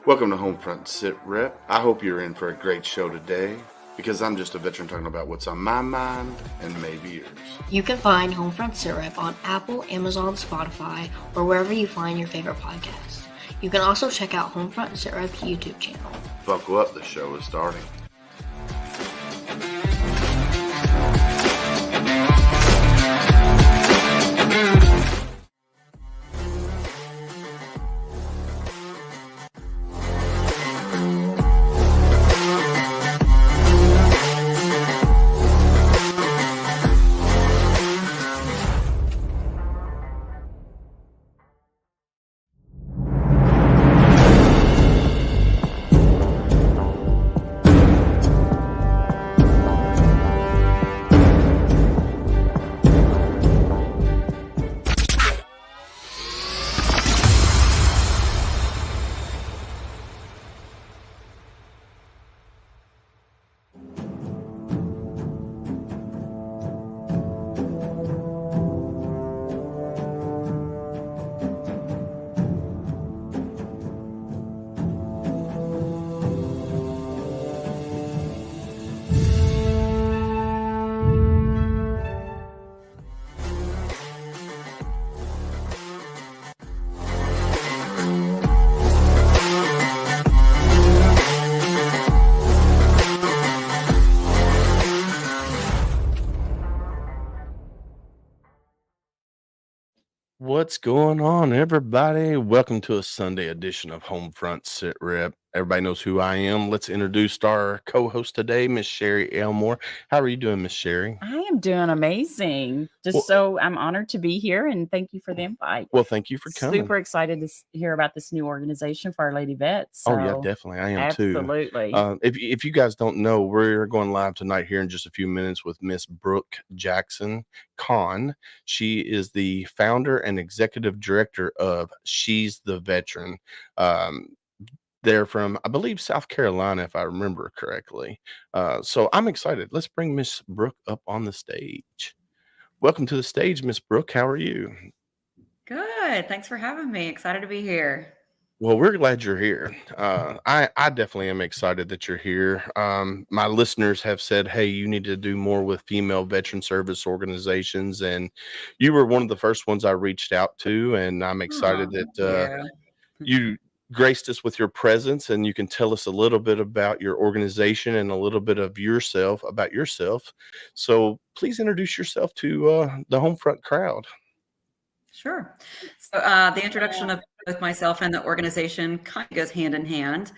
Welcome to HomeFront Sitrep. I hope you're in for a great show today because I'm just a veteran talking about what's on my mind and maybe yours. You can find HomeFront Sitrep on Apple, Amazon, Spotify, or wherever you find your favorite podcasts. You can also check out HomeFront Sitrep's YouTube channel. Buckle up, the show is starting. What's going on, everybody? Welcome to a Sunday edition of Homefront Sitrep. Everybody knows who I am. Let's introduce our co-host today, Miss Sherry Elmore. How are you doing, Miss Sherry? I am doing amazing. I'm honored to be here, and thank you for the invite. Well, thank you for coming. Super excited to hear about this new organization for Our Lady Vets. Oh yeah, definitely. I am too. Absolutely. If you guys don't know, we're going live tonight here in just a few minutes with Miss Brooke Jackson Kahn. She is the founder and executive director of She's the Veteran. They're from, I believe, South Carolina, if I remember correctly. So I'm excited. Let's bring Miss Brooke up on the stage. Welcome to the stage, Miss Brooke. How are you? Good. Thanks for having me. Excited to be here. Well, we're glad you're here. I definitely am excited that you're here. My listeners have said, hey, you need to do more with female veteran service organizations. And you were one of the first ones I reached out to. And I'm excited that you graced us with your presence, and you can tell us a little bit about your organization and a little bit of about yourself. So please introduce yourself to the Homefront crowd. Sure. So the introduction of both myself and the organization kind of goes hand in hand.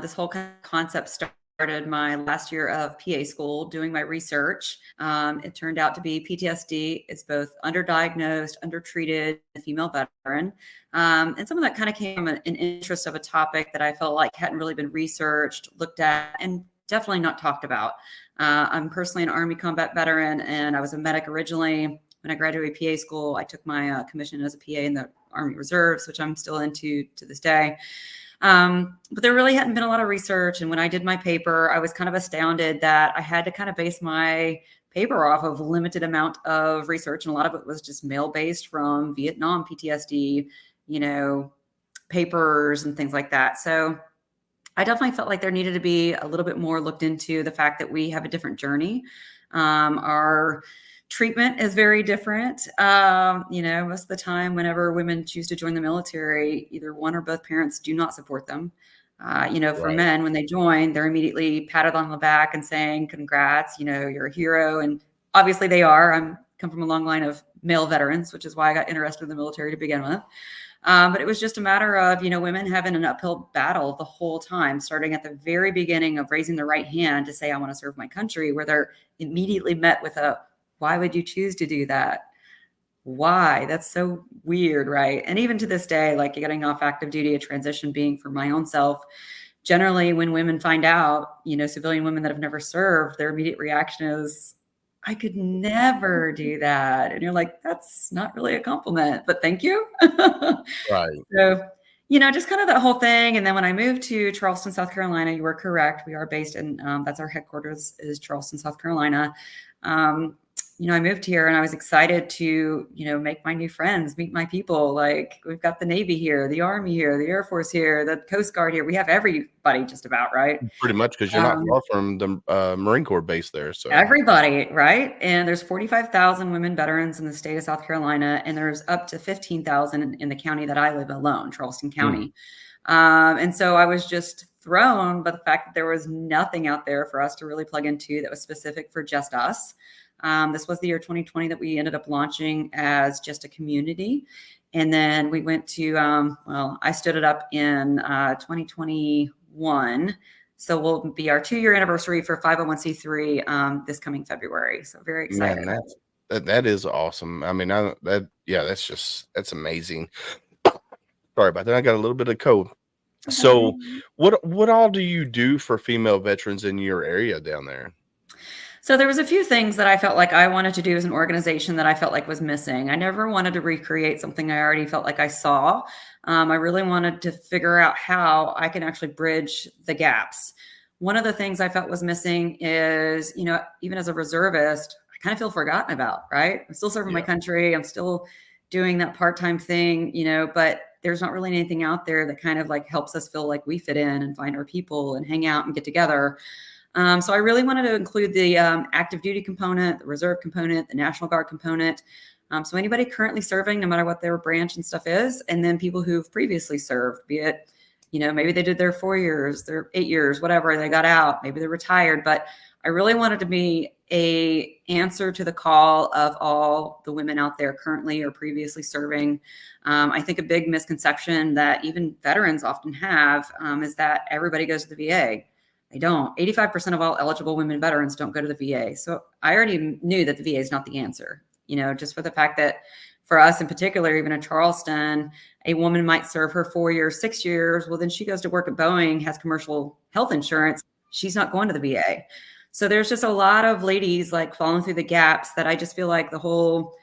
This whole concept started my last year of PA school doing my research. It turned out to be PTSD is both underdiagnosed, undertreated female veteran. And some of that kind of came from an interest of a topic that I felt like hadn't really been researched, looked at, and definitely not talked about. I'm personally an Army combat veteran, and I was a medic originally. When I graduated PA school, I took my commission as a PA in the Army Reserves, which I'm still into to this day. But there really hadn't been a lot of research. And when I did my paper, I was kind of astounded that I had to kind of base my paper off of a limited amount of research. And a lot of it was just mail-based from Vietnam PTSD, papers and things like that. So I definitely felt like there needed to be a little bit more looked into the fact that we have a different journey. Our treatment is very different. Most of the time, whenever women choose to join the military, either one or both parents do not support them. For men, when they join, they're immediately patted on the back and saying, congrats, you're a hero. And obviously they are. I come from a long line of male veterans, which is why I got interested in the military to begin with. But it was just a matter of, women having an uphill battle the whole time, starting at the very beginning of raising the right hand to say, I want to serve my country, where they're immediately met with why would you choose to do that? Why? That's so weird, right? And even to this day, like getting off active duty, a transition being for my own self, generally when women find out, civilian women that have never served, their immediate reaction is, I could never do that. And you're like, that's not really a compliment, but thank you. Right. So, just kind of that whole thing. And then when I moved to Charleston, South Carolina, you were correct. We are based in, that's our headquarters is Charleston, South Carolina. I moved here and I was excited to, make my new friends, meet my people. Like we've got the Navy here, the Army here, the Air Force here, the Coast Guard here. We have everybody just about, right? Pretty much, because you're not Um, far from the Marine Corps base there. So Everybody, right? And there's 45,000 women veterans in the state of South Carolina, and there's up to 15,000 in the county that I live alone, Charleston County. And so I was just thrown by the fact that there was nothing out there for us to really plug into that was specific for just us. This was the year 2020 that we ended up launching as just a community. And then we went to, I stood it up in 2021. So we'll be our 2-year anniversary for 501c3 this coming February. So very excited. man, that is awesome. I mean, that's amazing. Sorry about that. I got a little bit of cold. So what all do you do for female veterans in your area down there? So there was a few things that I felt like I wanted to do as an organization that I felt like was missing. I never wanted to recreate something I already felt like I saw. I really wanted to figure out how I can actually bridge the gaps. One of the things I felt was missing is, even as a reservist, I kind of feel forgotten about, right? I'm still serving my country. I'm still doing that part-time thing, but there's not really anything out there that kind of like helps us feel like we fit in and find our people and hang out and get together. So I really wanted to include the active duty component, the reserve component, the National Guard component. So anybody currently serving, no matter what their branch and stuff is, and then people who've previously served, be it, maybe they did their 4 years, their 8 years, whatever, they got out, maybe they're retired. But I really wanted to be a answer to the call of all the women out there currently or previously serving. I think a big misconception that even veterans often have is that everybody goes to the VA. They don't. 85% of all eligible women veterans don't go to the VA. So I already knew that the VA is not the answer, just for the fact that for us in particular, even in Charleston, a woman might serve her 4 years, 6 years. Well, then she goes to work at Boeing, has commercial health insurance. She's not going to the VA. So there's just a lot of ladies like falling through the gaps that I just feel like the whole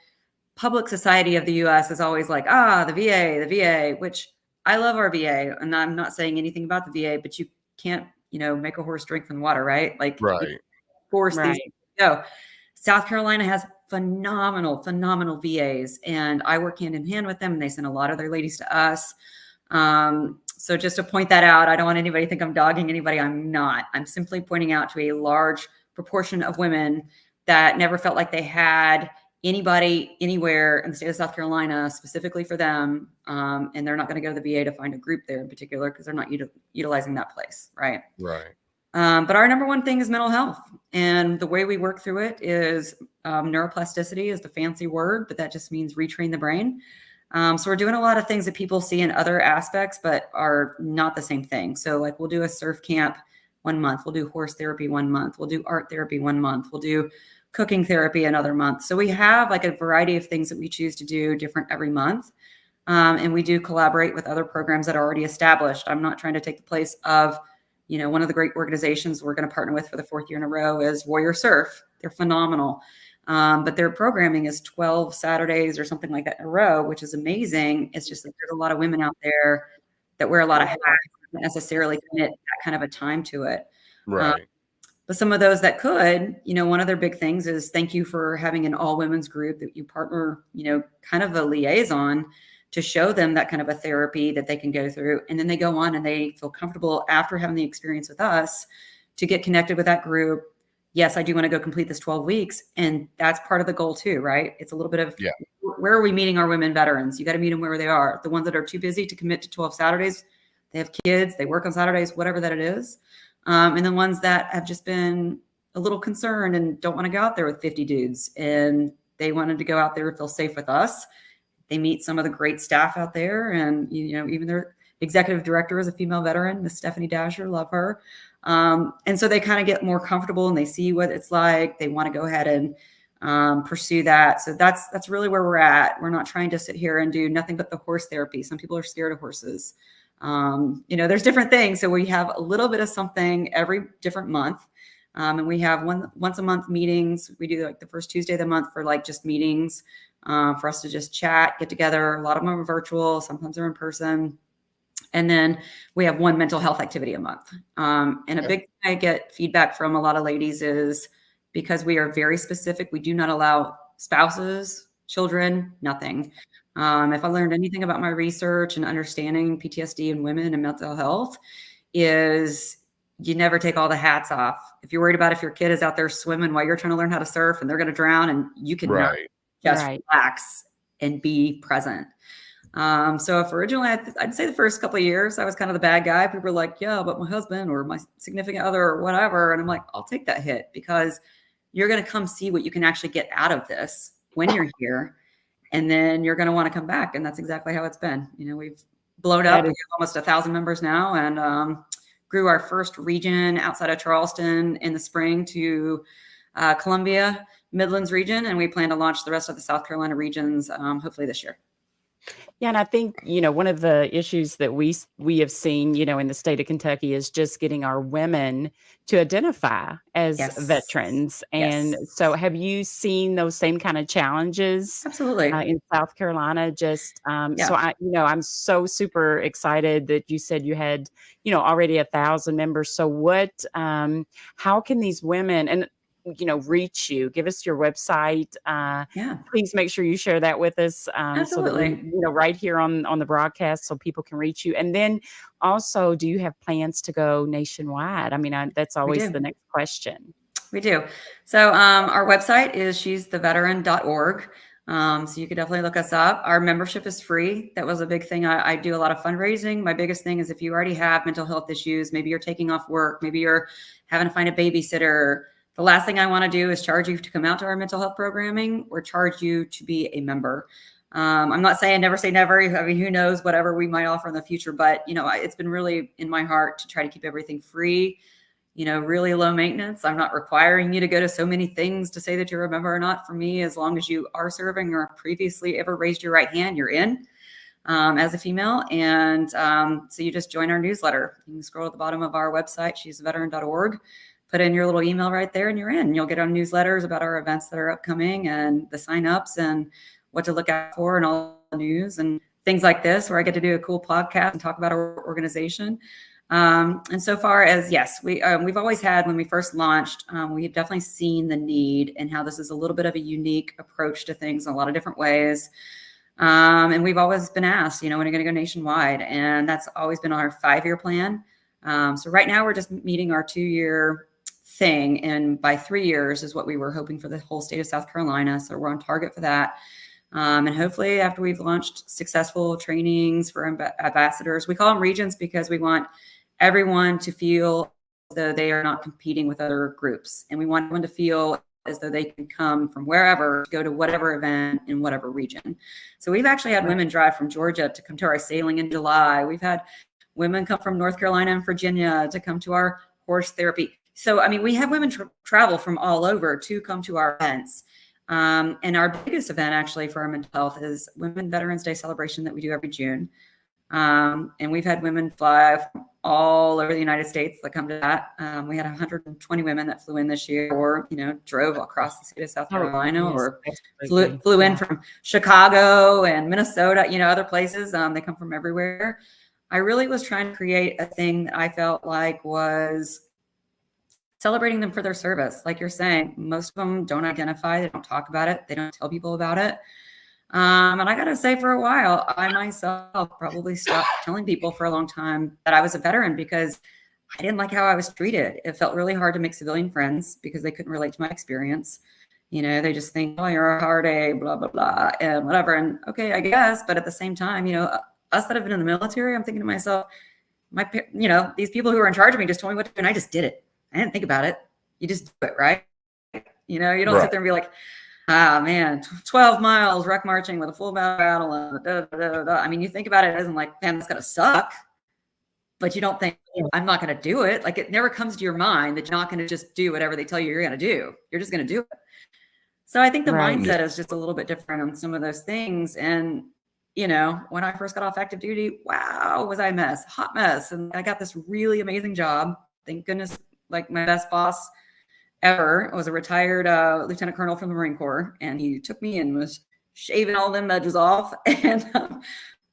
public society of the US is always like, the VA, which I love our VA. And I'm not saying anything about the VA, but you can't, make a horse drink from the water, right? Like Right. Force these to go. South Carolina has phenomenal VAs, and I work hand in hand with them, and they send a lot of their ladies to us. So just to point that out, I don't want anybody to think I'm dogging anybody. I'm not. I'm simply pointing out to a large proportion of women that never felt like they had anybody anywhere in the state of South Carolina specifically for them. And they're not going to go to the VA to find a group there in particular because they're not utilizing that place. Right. Right. But our number one thing is mental health. And the way we work through it is neuroplasticity is the fancy word, but that just means retrain the brain. So we're doing a lot of things that people see in other aspects, but are not the same thing. So like we'll do a surf camp 1 month. We'll do horse therapy 1 month. We'll do art therapy 1 month. We'll do cooking therapy another month. So we have like a variety of things that we choose to do different every month. And we do collaborate with other programs that are already established. I'm not trying to take the place of, one of the great organizations we're going to partner with for the 4th year in a row is Warrior Surf. They're phenomenal. But their programming is 12 Saturdays or something like that in a row, which is amazing. It's just that there's a lot of women out there that wear a lot of hats, don't necessarily commit that kind of a time to it. Right. But some of those that could, one of their big things is thank you for having an all women's group that you partner, kind of a liaison to show them that kind of a therapy that they can go through. And then they go on and they feel comfortable after having the experience with us to get connected with that group. Yes, I do want to go complete this 12 weeks. And that's part of the goal too, right? It's a little bit of where are we meeting our women veterans? You got to meet them where they are. The ones that are too busy to commit to 12 Saturdays, they have kids, they work on Saturdays, whatever that it is. And the ones that have just been a little concerned and don't want to go out there with 50 dudes and they wanted to go out there and feel safe with us. They meet some of the great staff out there. And, even their executive director is a female veteran, Miss Stephanie Dasher, love her. And so they kind of get more comfortable and they see what it's like. They want to go ahead and pursue that. So that's really where we're at. We're not trying to sit here and do nothing but the horse therapy. Some people are scared of horses. There's different things. So we have a little bit of something every different month. And we have once a month meetings. We do like the first Tuesday of the month for like just meetings for us to just chat, get together. A lot of them are virtual. Sometimes they're in person. And then we have one mental health activity a month. And a big thing I get feedback from a lot of ladies is because we are very specific. We do not allow spouses, children, nothing. If I learned anything about my research and understanding PTSD in women and mental health, is you never take all the hats off. If you're worried about if your kid is out there swimming while you're trying to learn how to surf and they're going to drown, and you cannot Right. just Right. relax and be present. So if originally I'd say the first couple of years I was kind of the bad guy, people were like, yeah, but my husband or my significant other or whatever. And I'm like, I'll take that hit, because you're going to come see what you can actually get out of this when you're here. And then you're going to want to come back. And that's exactly how it's been. You know, we've blown up. We have almost 1,000 members now, and grew our first region outside of Charleston in the spring to Columbia Midlands region. And we plan to launch the rest of the South Carolina regions hopefully this year. Yeah, and I think, one of the issues that we have seen, in the state of Kentucky is just getting our women to identify as Yes. veterans. And Yes. so have you seen those same kind of challenges Absolutely. in South Carolina? Just Yeah. so I'm so super excited that you said you had, already 1,000 members. So how can these women and reach you? Give us your website. Yeah. Please make sure you share that with us, so that Absolutely. we, right here on the broadcast, so people can reach you. And then also, do you have plans to go nationwide? I mean, that's always do. the next question. We do. So our website is she'stheveteran.org. So you could definitely look us up. Our membership is free. That was a big thing. I do a lot of fundraising. My biggest thing is if you already have mental health issues, maybe you're taking off work, maybe you're having to find a babysitter. The last thing I want to do is charge you to come out to our mental health programming or charge you to be a member. I'm not saying never say never. I mean, who knows, whatever we might offer in the future, but it's been really in my heart to try to keep everything free, really low maintenance. I'm not requiring you to go to so many things to say that you're a member or not. For me, as long as you are serving or previously ever raised your right hand, you're in as a female. And so you just join our newsletter. You can scroll at the bottom of our website, she'stheveteran.org. Put in your little email right there and you're in. You'll get our newsletters about our events that are upcoming and the signups and what to look out for and all the news and things like this, where I get to do a cool podcast and talk about our organization. And so far as, yes, we've always had, when we first launched, we've definitely seen the need and how this is a little bit of a unique approach to things in a lot of different ways. And we've always been asked, when are you going to go nationwide? And that's always been our 5-year plan. So right now we're just meeting our 2-year thing. And by 3 years is what we were hoping for the whole state of South Carolina. So we're on target for that. And hopefully after we've launched successful trainings for ambassadors, we call them regions because we want everyone to feel as though they are not competing with other groups. And we want everyone to feel as though they can come from wherever, go to whatever event in whatever region. So we've actually had women drive from Georgia to come to our sailing in July. We've had women come from North Carolina and Virginia to come to our horse therapy. So, I mean, we have women travel from all over to come to our events. And our biggest event actually for our mental health is Women Veterans Day celebration that we do every June. And we've had women fly from all over the United States that come to that. We had 120 women that flew in this year or, drove across the state of South Carolina or flew in from Chicago and Minnesota, other places. They come from everywhere. I really was trying to create a thing that I felt like was celebrating them for their service. Like you're saying, most of them don't identify, they don't talk about it, they don't tell people about it. And I got to say, for a while, I myself probably stopped telling people for a long time that I was a veteran because I didn't like how I was treated. It felt really hard to make civilian friends because they couldn't relate to my experience. They just think, oh, you're a hard A, blah, blah, blah, and whatever. And okay, I guess. But at the same time, us that have been in the military, I'm thinking to myself, these people who are in charge of me just told me what to do, and I just did it. I didn't think about it. You just do it, right? You don't sit there and be like, ah, man, 12 miles ruck marching with a full battle. I mean, you think about it as in like, man, that's going to suck. But you don't think, I'm not going to do it. Like, it never comes to your mind that you're not going to just do whatever they tell you you're going to do. You're just going to do it. So I think the mindset is just a little bit different on some of those things. And, when I first got off active duty, wow, was I a mess, hot mess. And I got this really amazing job. Thank goodness. Like my best boss ever was a retired lieutenant colonel from the Marine Corps. And he took me and was shaving all them edges off. And,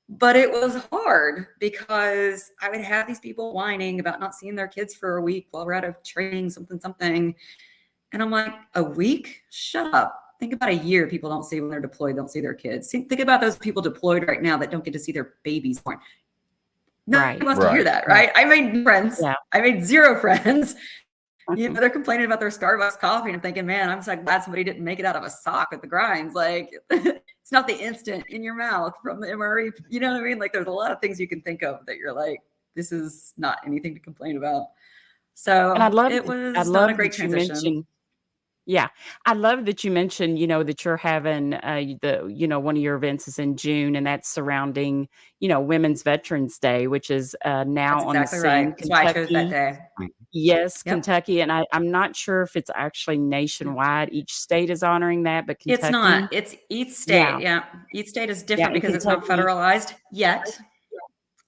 but it was hard because I would have these people whining about not seeing their kids for a week while we're out of training, something. And I'm like, a week? Shut up. Think about a year people don't see when they're deployed, don't see their kids. Think about those people deployed right now that don't get to see their babies born. Nobody Right. wants to hear Right. that, right? I made friends. Yeah. I made zero friends. You Mhm. know, they're complaining about their Starbucks coffee, and I'm thinking, man, I'm so glad somebody didn't make it out of a sock with the grinds. Like, it's not the instant in your mouth from the MRE. You know what I mean? Like, there's a lot of things you can think of that you're like, this is not anything to complain about. And I So love it I was not a love great that you transition. mentioned yeah. I love that you mentioned, that you're having one of your events is in June and that's surrounding, Women's Veterans Day, which is That's now on the exactly right. scene. That's why I chose that Kentucky. day. Mm. Yes, Yep. Kentucky. And I'm not sure if it's actually Yeah. nationwide. Each state is honoring that, but It's not. Kentucky, It's each yeah. state. Yeah. Each state is Yeah, different in because it's not Kentucky. federalized yet.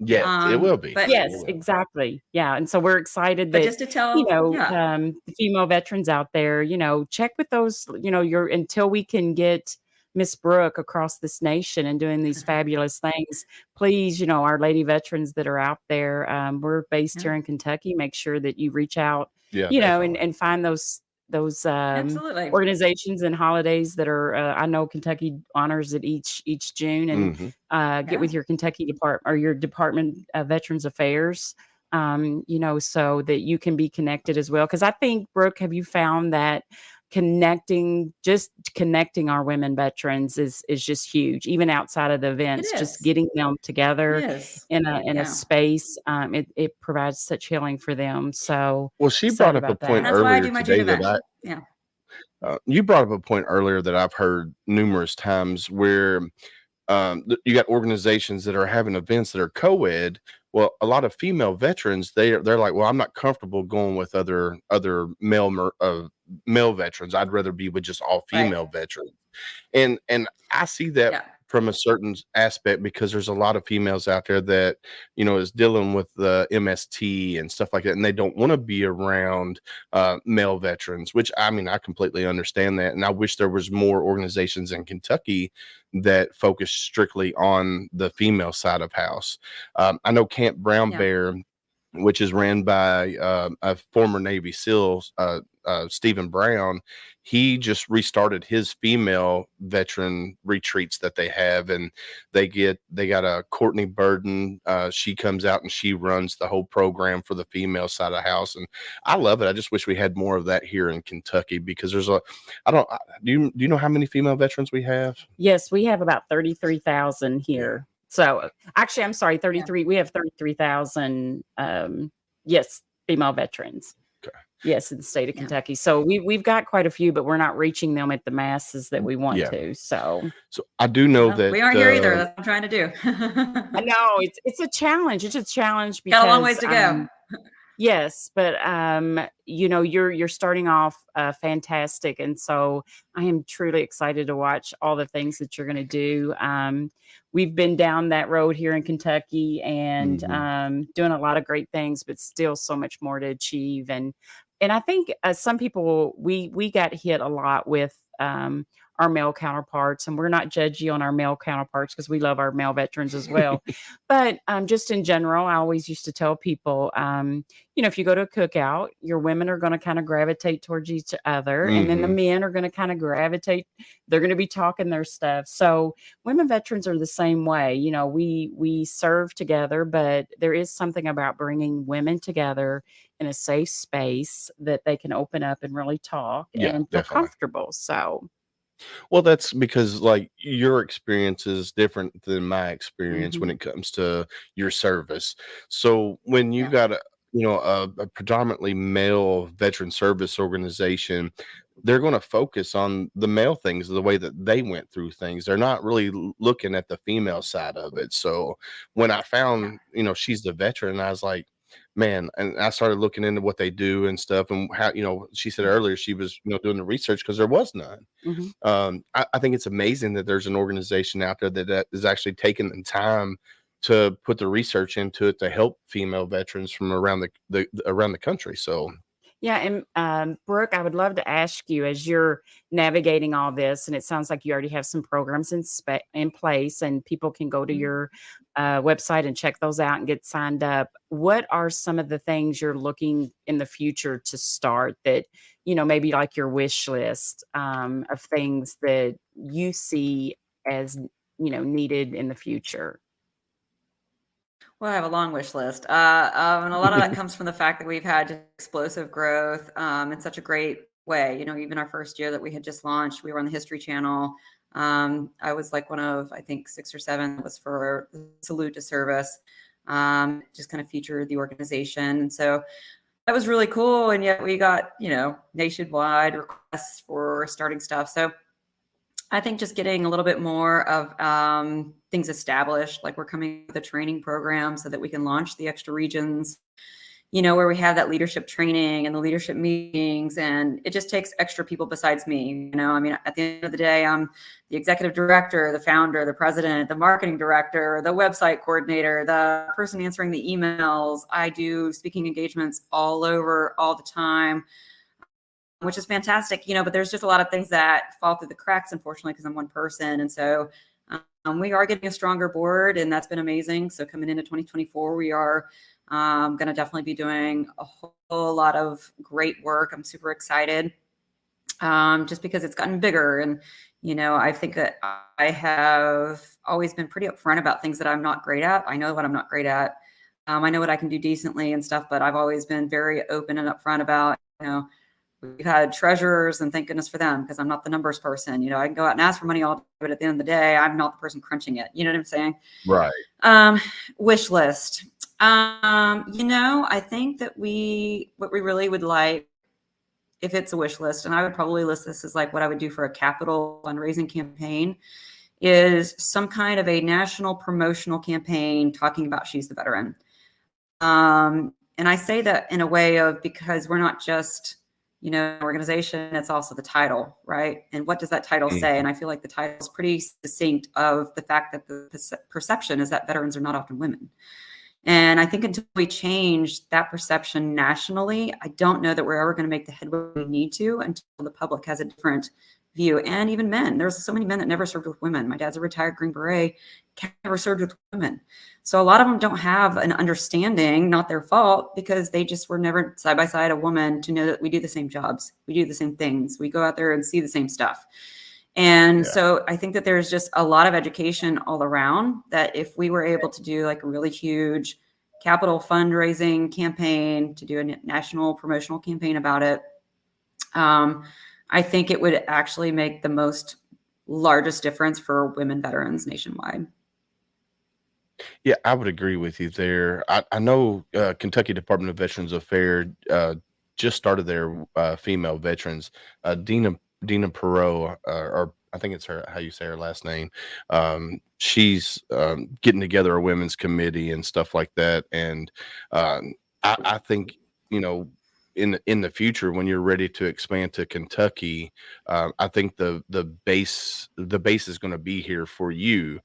Yes, it will be. But It Yes, will. exactly. Yeah, and so we're excited but that, just to tell, yeah. the female veterans out there, check with those, your until we can get Miss Brooke across this nation and doing these fabulous things. Please, our lady veterans that are out there, we're based Yeah. here in Kentucky. Make sure that you reach out, Yeah, and definitely. find those Absolutely. organizations and holidays that are. I know Kentucky honors it each June, and Mhm. get Yeah. with your Kentucky department or your Department of Veterans Affairs, so that you can be connected as well. Because I think, Brooke, have you found that connecting our women veterans is just huge, even outside of the It events, just is. getting them It together is. in a Yeah. space, it provides such healing for them. So Well, she brought excited up a about point And that. that's why I earlier do my June today that event. Yeah. you brought up a point earlier that I've heard numerous times where you got organizations that are having events that are co-ed. Well, a lot of female veterans, they're like, well, I'm not comfortable going with other male veterans. I'd rather be with just all Right. female veterans. And I see that Yeah. from a certain aspect because there's a lot of females out there that is dealing with the MST and stuff like that, and they don't want to be around male veterans. Which I mean, I completely understand that, and I wish there was more organizations in Kentucky that focus strictly on the female side of house. I know Camp Brown Yeah. Bear, which is ran by a former Navy SEAL, Stephen Brown. He just restarted his female veteran retreats that they have, and they got a Courtney Burden. She comes out and she runs the whole program for the female side of the house, and I love it. I just wish we had more of that here in Kentucky because do you know how many female veterans we have? Yes, we have about 33,000 here. So actually, I'm sorry, Yeah. 33. We have 33,000. Yes, female veterans. Okay. Yes, in the state of Yeah. Kentucky. So we've got quite a few, but we're not reaching them at the masses that we want Yeah. to. So So I do know Well, that we aren't here either. That's what I'm trying to do. I know it's a challenge. It's a challenge Got a long ways because to go. yes, but you're starting off fantastic, and so I am truly excited to watch all the things that you're going to do. We've been down that road here in Kentucky and doing a lot of great things, but still so much more to achieve. And I think some people we got hit a lot with our male counterparts, and we're not judgy on our male counterparts because we love our male veterans as well. But just in general, I always used to tell people, if you go to a cookout, your women are going to kind of gravitate towards each other, and then the men are going to kind of gravitate. They're going to be talking their stuff. So women veterans are the same way. We serve together, but there is something about bringing women together in a safe space that they can open up and really talk Yeah, and feel definitely. comfortable. So. Well, that's because like your experience is different than my experience when Mhm. it comes to your service. So when you Yeah. got a predominantly male veteran service organization, they're going to focus on the male things, the way that they went through things. They're not really looking at the female side of it. So when I Yeah. found, she's the veteran, I was like, man, and I started looking into what they do and stuff and how, she said earlier she was, doing the research because there was none. Mhm. I think it's amazing that there's an organization out there that is actually taking the time to put the research into it to help female veterans from around the country. So Yeah, and Brooke, I would love to ask you as you're navigating all this, and it sounds like you already have some programs in place, and people can go to Mhm. your website and check those out and get signed up. What are some of the things you're looking in the future to start that, maybe like your wish list of things that you see as, needed in the future? Well, I have a long wish list. And a lot of that comes from the fact that we've had just explosive growth in such a great way. Even our first year that we had just launched, we were on the History Channel. I was like one of, I think, 6 or 7 that was for the Salute to Service, just kind of featured the organization. And so that was really cool. And yet we got, nationwide requests for starting stuff. So I think just getting a little bit more of things established, like we're coming with a training program so that we can launch the extra regions, where we have that leadership training and the leadership meetings. And it just takes extra people besides me. I mean, at the end of the day, I'm the executive director, the founder, the president, the marketing director, the website coordinator, the person answering the emails. I do speaking engagements all over all the time, which is fantastic, but there's just a lot of things that fall through the cracks, unfortunately, because I'm one person. And so we are getting a stronger board, and that's been amazing. So coming into 2024, we are going to definitely be doing a whole lot of great work. I'm super excited just because it's gotten bigger. And, I think that I have always been pretty upfront about things that I'm not great at. I know what I'm not great at. I know what I can do decently and stuff, but I've always been very open and upfront about, we've had treasurers, and thank goodness for them, because I'm not the numbers person. I can go out and ask for money all day, but at the end of the day, I'm not the person crunching it. You know what I'm saying? Right. Wish list. I think that what we really would like, if it's a wish list, and I would probably list this as like what I would do for a capital fundraising campaign, is some kind of a national promotional campaign talking about She's the Veteran. And I say that in a way of, because we're not just, organization, it's also the title, right? And what does that title say? And I feel like the title is pretty succinct of the fact that the perception is that veterans are not often women. And I think until we change that perception nationally, I don't know that we're ever going to make the headway we need to until the public has a different view. And even men, there's so many men that never served with women. My dad's a retired Green Beret, never served with women. So a lot of them don't have an understanding, not their fault, because they just were never side by side a woman to know that we do the same jobs. We do the same things. We go out there and see the same stuff. And so I think that there's just a lot of education all around, that if we were able to do like a really huge capital fundraising campaign, to do a national promotional campaign about it, I think it would actually make the largest difference for women veterans nationwide. Yeah, I would agree with you there. I know Kentucky Department of Veterans Affairs just started their female veterans. Dina Perot, or I think it's how you say her last name. She's getting together a women's committee and stuff like that. And I think, in the future, when you're ready to expand to Kentucky, I think the base is going to be here for you,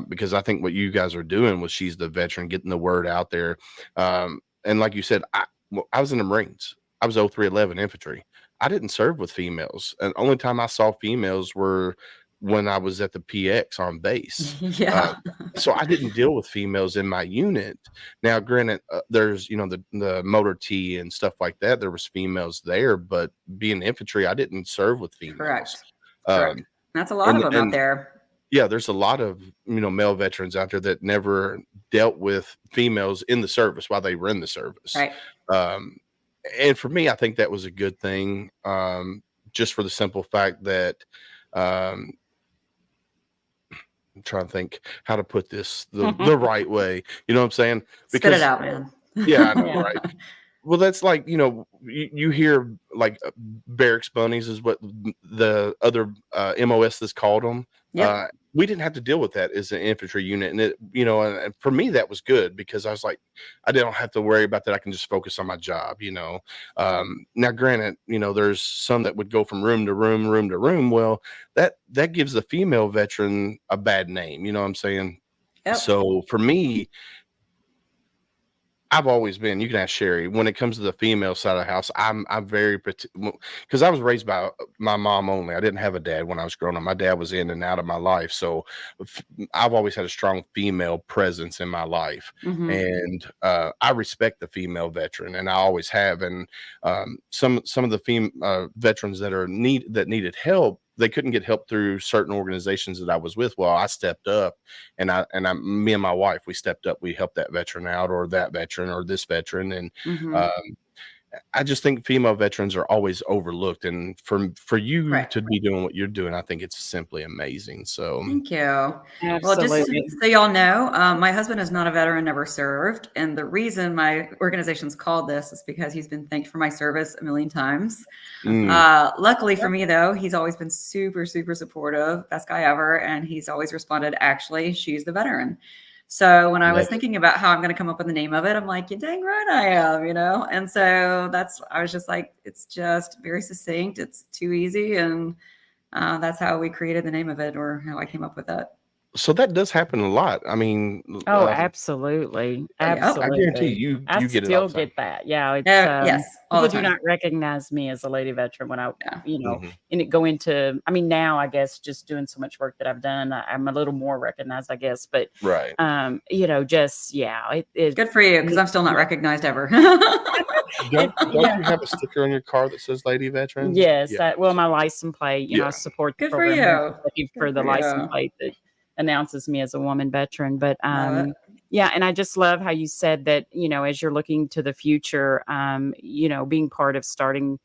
because I think what you guys are doing with She's the Veteran, getting the word out there, and like you said, I was in the Marines. I was 0311 infantry. I didn't serve with females, and only time I saw females were when I was at the PX on base. Yeah. So I didn't deal with females in my unit. Now, granted, there's the motor T and stuff like that. There was females there, but being infantry, I didn't serve with females. Correct. Um, That's a lot of them out there. Yeah, there's a lot of male veterans out there that never dealt with females in the service while they were in the service. Right. And for me, I think that was a good thing, just for the simple fact that I'm trying to think how to put this the right way. You know what I'm saying? Spit it out, man. Yeah, I know, Yeah. right? Well, that's like, you hear like barracks bunnies is what the other MOS has called them. Yep. We didn't have to deal with that as an infantry unit. And and for me, that was good, because I was like, I don't have to worry about that. I can just focus on my job, Now, granted, there's some that would go from room to room. Well, that gives the female veteran a bad name. You know what I'm saying? Yep. So for me, I've always been. You can ask Sherry. When it comes to the female side of the house, I'm very because I was raised by my mom only. I didn't have a dad when I was growing up. My dad was in and out of my life, so I've always had a strong female presence in my life, Mm-hmm. and I respect the female veteran, and I always have. And some of the veterans that needed help, they couldn't get help through certain organizations that I was with. Well, I stepped up, and me and my wife, we stepped up. We helped that veteran out, or that veteran, or this veteran, and Mm-hmm. I just think female veterans are always overlooked. And for you Right. to be doing what you're doing, I think it's simply amazing. So Thank you. Well, just Absolutely. so y'all know, my husband is not a veteran, never served. And the reason my organization's called this is because he's been thanked for my service a million times. Luckily for me, though, he's always been super, super supportive, best guy ever. And he's always responded, actually, she's the veteran. So when I was thinking about how I'm going to come up with the name of it, I'm like, you dang right I am, And so I was just like, it's just very succinct. It's too easy. And that's how we created the name of it, or how I came up with it. So that does happen a lot. I mean, Oh, absolutely. Oh, yeah. I guarantee Absolutely. you get it all still the time. get that. Yeah. It's, Yes, all the people do time. not recognize me as a lady veteran when I, Yeah. and it go into, I mean, now I guess just doing so much work that I've done, I'm a little more recognized, I guess, but, Right. just, it Good for you, because I'm still not recognized ever. Don't you have a sticker on your car that says Lady Veteran? Yes. Yeah. Well, my license plate, Yeah. I support the Good for program you. for Good the for license you. plate that announces me as a woman veteran. But Love it. yeah, and I just love how you said that, as you're looking to the future, being part of starting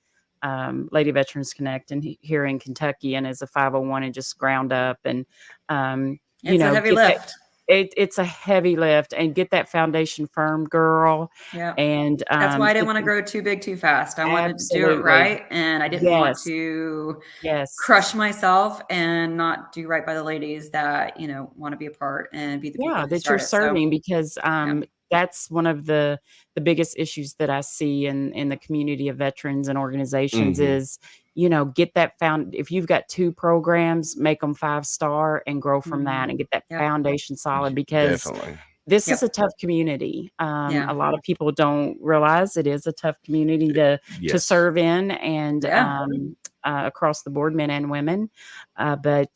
Lady Veterans Connect and here in Kentucky, and as a 501 and just ground up, and It's a heavy get that- lift. it's a heavy lift, and get that foundation firm, girl. Yeah. And That's why I didn't get want to the- grow too big too fast. I wanted to do it Absolutely. right, and I didn't want Yes. to Yes. crush myself and not do right by the ladies that want to be a part and be the people who that start you're it. So, serving, because that's one of the biggest issues that I see in the community of veterans and organizations Mhm. is, get that if you've got 2 programs, make them 5-star and grow from that, and get that Yep. foundation solid, because Definitely. this Yep. is a tough community. Yeah. A lot of people don't realize it is a tough community to Yes. serve in, and Yeah. across the board, men and women. But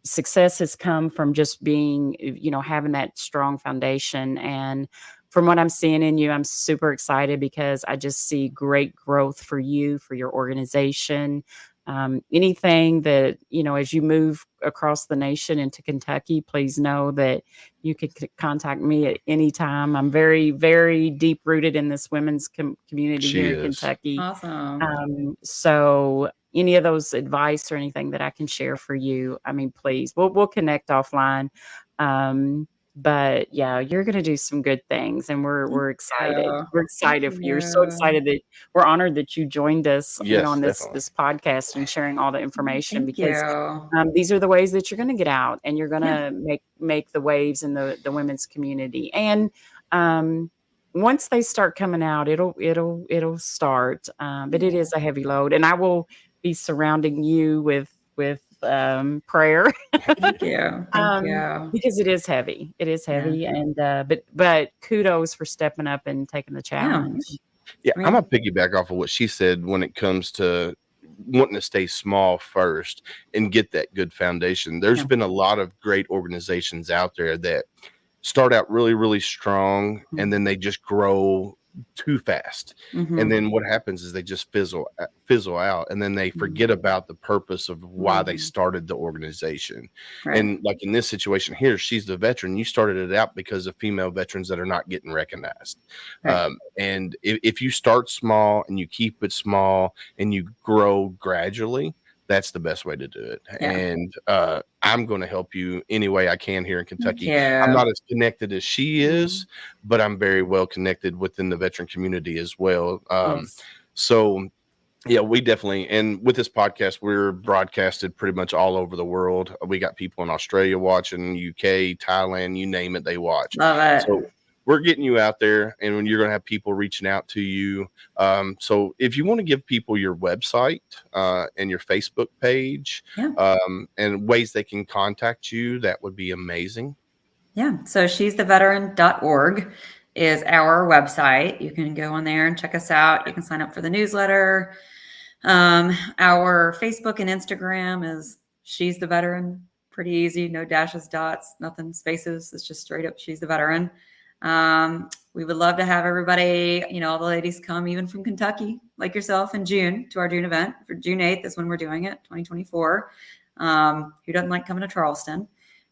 success has come from just being, having that strong foundation. And from what I'm seeing in you, I'm super excited, because I just see great growth for you, for your organization. Anything that, as you move across the nation into Kentucky, please know that you can contact me at any time. I'm very, very deep rooted in this women's community She here in is. Kentucky. Awesome. So any of those advice or anything that I can share for you, I mean, please, we'll connect offline. But yeah, you're going to do some good things, and we're excited. you. We're excited for you. We're so you. excited that we're honored that you joined us, Yes, on this definitely. podcast and sharing all the information, Thank because you. these are the ways that you're going to get out, and you're going to make the waves in the women's community. And once they start coming out, it'll start. But it is a heavy load, and I will be surrounding you with prayer. Thank you. Thank you. Because it is heavy. It is heavy. And but kudos for stepping up and taking the challenge. Yeah, I mean- I'm gonna piggyback off of what she said when it comes to wanting to stay small first and get that good foundation. There's been a lot of great organizations out there that start out really, really strong, and then they just grow too fast. And then what happens is they just fizzle out, and then they forget about the purpose of why they started the organization. Right. And like in this situation here, she's the veteran. You started it out because of female veterans that are not getting recognized. Right. And if you start small and you keep it small and you grow gradually, that's the best way to do it. Yeah. And I'm going to help you any way I can here in Kentucky. Thank I'm you. not as connected as she is, but I'm very well connected within the veteran community as well. Yes. So yeah, we definitely, and with this podcast, we're broadcasted pretty much all over the world. We got people in Australia watching, UK, Thailand, you name it, they watch. Love it. So we're getting you out there, and when you're going to have people reaching out to you. So if you want to give people your website and your Facebook page and ways they can contact you, that would be amazing. Yeah. So she's the veteran.org. is our website. You can go on there and check us out. You can sign up for the newsletter. Our Facebook and Instagram is She's the Veteran. Pretty easy. No dashes, dots, nothing, spaces. It's just straight up She's the Veteran. We would love to have everybody, all the ladies come even from Kentucky, like yourself, in June to our June event. For June 8th is when we're doing it, 2024. Who doesn't like coming to Charleston?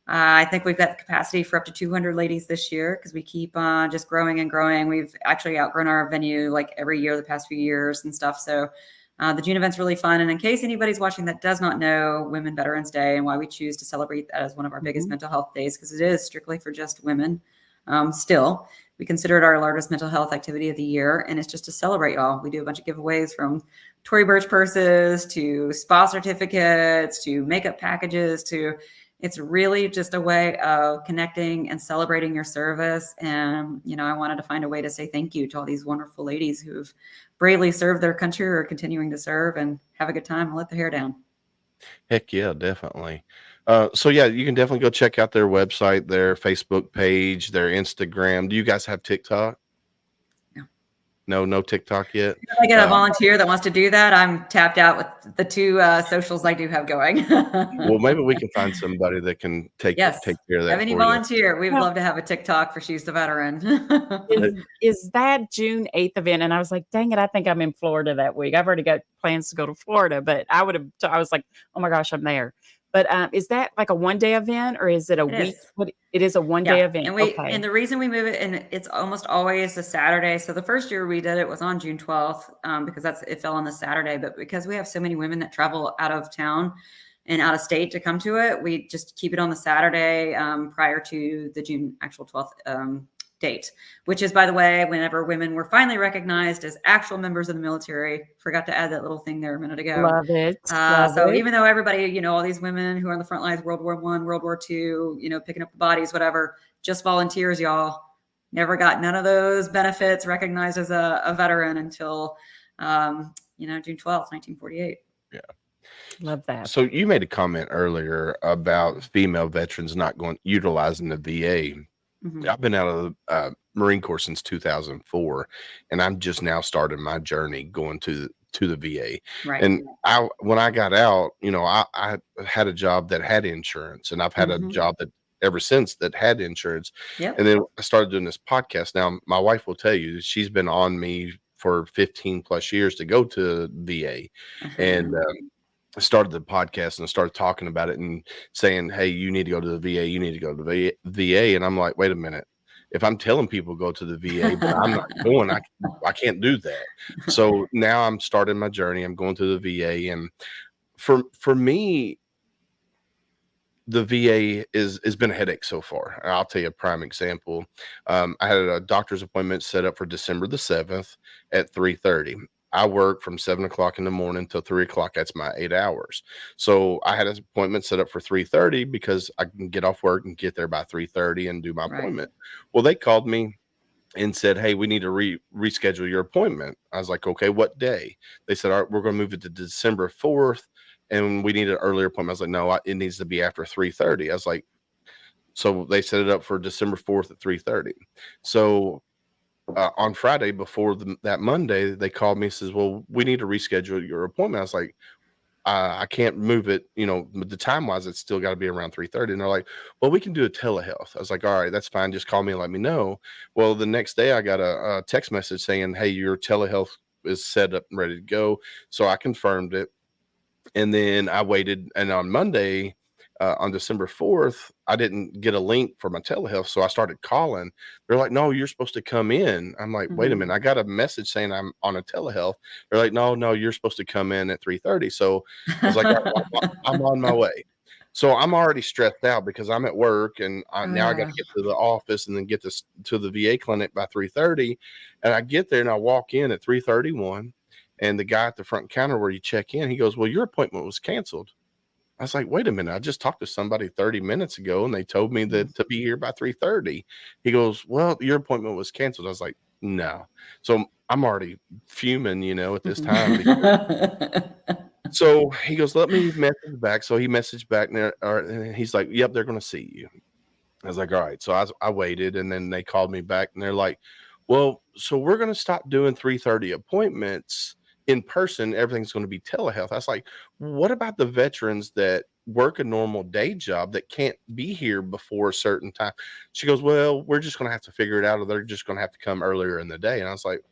I think we've got the capacity for up to 200 ladies this year because we keep on just growing and growing. We've actually outgrown our venue like every year the past few years and stuff. So the June event's really fun. And in case anybody's watching that does not know Women Veterans Day and why we choose to celebrate that as one of our biggest mental health days, because it is strictly for just women. Still, we consider it our largest mental health activity of the year. And it's just to celebrate y'all. We do a bunch of giveaways from Tory Burch purses to spa certificates to makeup packages to it's really just a way of connecting and celebrating your service. And, I wanted to find a way to say thank you to all these wonderful ladies who've bravely served their country or continuing to serve and have a good time and let the hair down. Heck yeah, definitely. So yeah, you can definitely go check out their website, their Facebook page, their Instagram. Do you guys have TikTok? No TikTok yet. If I get a volunteer that wants to do that, I'm tapped out with the two socials I do have going. Well, maybe we can find somebody that can take care of that. Have any volunteer? We would love to have a TikTok for She's the Veteran. Is that June 8th event? And I was like, dang it, I think I'm in Florida that week. I've already got plans to go to Florida, but I was like, oh my gosh, I'm there. But is that like a one-day event or is it a week? It is a one-day event. And the reason we move it, and it's almost always a Saturday. So the first year we did it was on June 12th because it fell on the Saturday. But because we have so many women that travel out of town and out of state to come to it, we just keep it on the Saturday prior to the June actual 12th date, which is, by the way, whenever women were finally recognized as actual members of the military. Forgot to add that little thing there a minute ago. Love it. Even though everybody, all these women who are on the front lines, World War I, World War II, picking up the bodies, whatever, just volunteers, y'all. Never got none of those benefits recognized as a veteran until, June 12th, 1948. Yeah. Love that. So you made a comment earlier about female veterans not utilizing the VA. Mm-hmm. I've been out of the Marine Corps since 2004, and I'm just now starting my journey going to the VA. Right. And when I got out, I had a job that had insurance, and I've had a job that ever since that had insurance. Yep. And then I started doing this podcast. Now, my wife will tell you she's been on me for 15 plus years to go to VA, and I started the podcast and I started talking about it and saying, hey, you need to go to the VA. You need to go to the VA. And I'm like, wait a minute. If I'm telling people go to the VA, but I'm not going, I can't do that. So now I'm starting my journey. I'm going to the VA. And for me, the VA has been a headache so far. I'll tell you a prime example. I had a doctor's appointment set up for December the 7th at 3:30. I work from 7 o'clock in the morning till 3 o'clock. That's my 8 hours. So I had an appointment set up for 3:30 because I can get off work and get there by 3:30 and do my appointment. Well, they called me and said, hey, we need to reschedule your appointment. I was like, okay, what day? They said, all right, we're going to move it to December 4th and we need an earlier appointment. I was like, no, it needs to be after 3:30. I was like, so they set it up for December 4th at 3:30. So on Friday before that Monday, they called me and says, well, we need to reschedule your appointment. I was like, I can't move it, the time wise, it's still got to be around 3:30. And they're like, well, we can do a telehealth. I was like, all right, that's fine. Just call me and let me know. Well, the next day I got a text message saying, hey, your telehealth is set up and ready to go. So I confirmed it. And then I waited. And on Monday, on December 4th, I didn't get a link for my telehealth. So I started calling. They're like, no, you're supposed to come in. I'm like, wait a minute. I got a message saying I'm on a telehealth. They're like, no, you're supposed to come in at 3:30. So I was like, I'm on my way. So I'm already stressed out because I'm at work and now I got to get to the office and then get to the VA clinic by 3:30. And I get there and I walk in at 3:31. And the guy at the front counter where you check in, he goes, well, your appointment was canceled. I was like, wait a minute, I just talked to somebody 30 minutes ago and they told me that to be here by 3:30. He goes, well, your appointment was canceled. I was like, no. So I'm already fuming, at this time. So he goes, let me message back. So he messaged back and he's like, yep, they're going to see you. I was like, all right. So I waited, and then they called me back, and they're like, well, so we're going to stop doing 3:30 appointments in person. Everything's going to be telehealth. I was like, what about the veterans that work a normal day job that can't be here before a certain time? She goes, well, we're just going to have to figure it out, or they're just going to have to come earlier in the day. And I was like,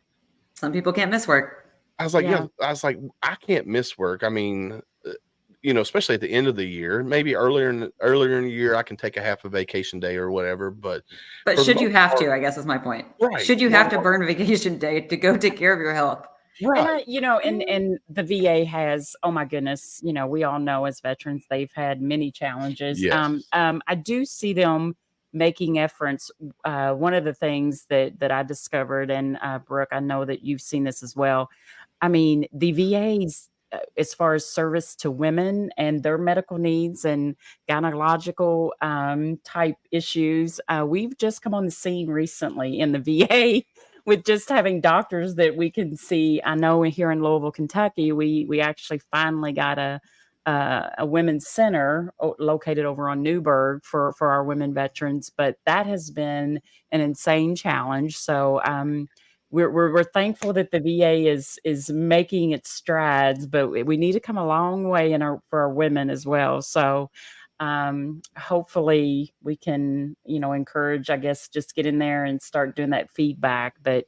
Some people can't miss work. yeah, I was like, I can't miss work. I mean, especially at the end of the year, maybe earlier in the year, I can take a half a vacation day or whatever. But should you have to, I guess is my point. Right. Should you have to burn a vacation day to go take care of your health? Right. And and the VA has, oh my goodness, we all know as veterans, they've had many challenges. Yes. I do see them making efforts. One of the things that I discovered, and Brooke, I know that you've seen this as well. I mean, the VA's, as far as service to women and their medical needs and gynecological type issues, we've just come on the scene recently in the VA with just having doctors that we can see. I know here in Louisville, Kentucky, we actually finally got a women's center located over on Newburgh for our women veterans, but that has been an insane challenge. So we're thankful that the VA is making its strides, but we need to come a long way for our women as well. So hopefully we can, encourage, I guess, just get in there and start doing that feedback. But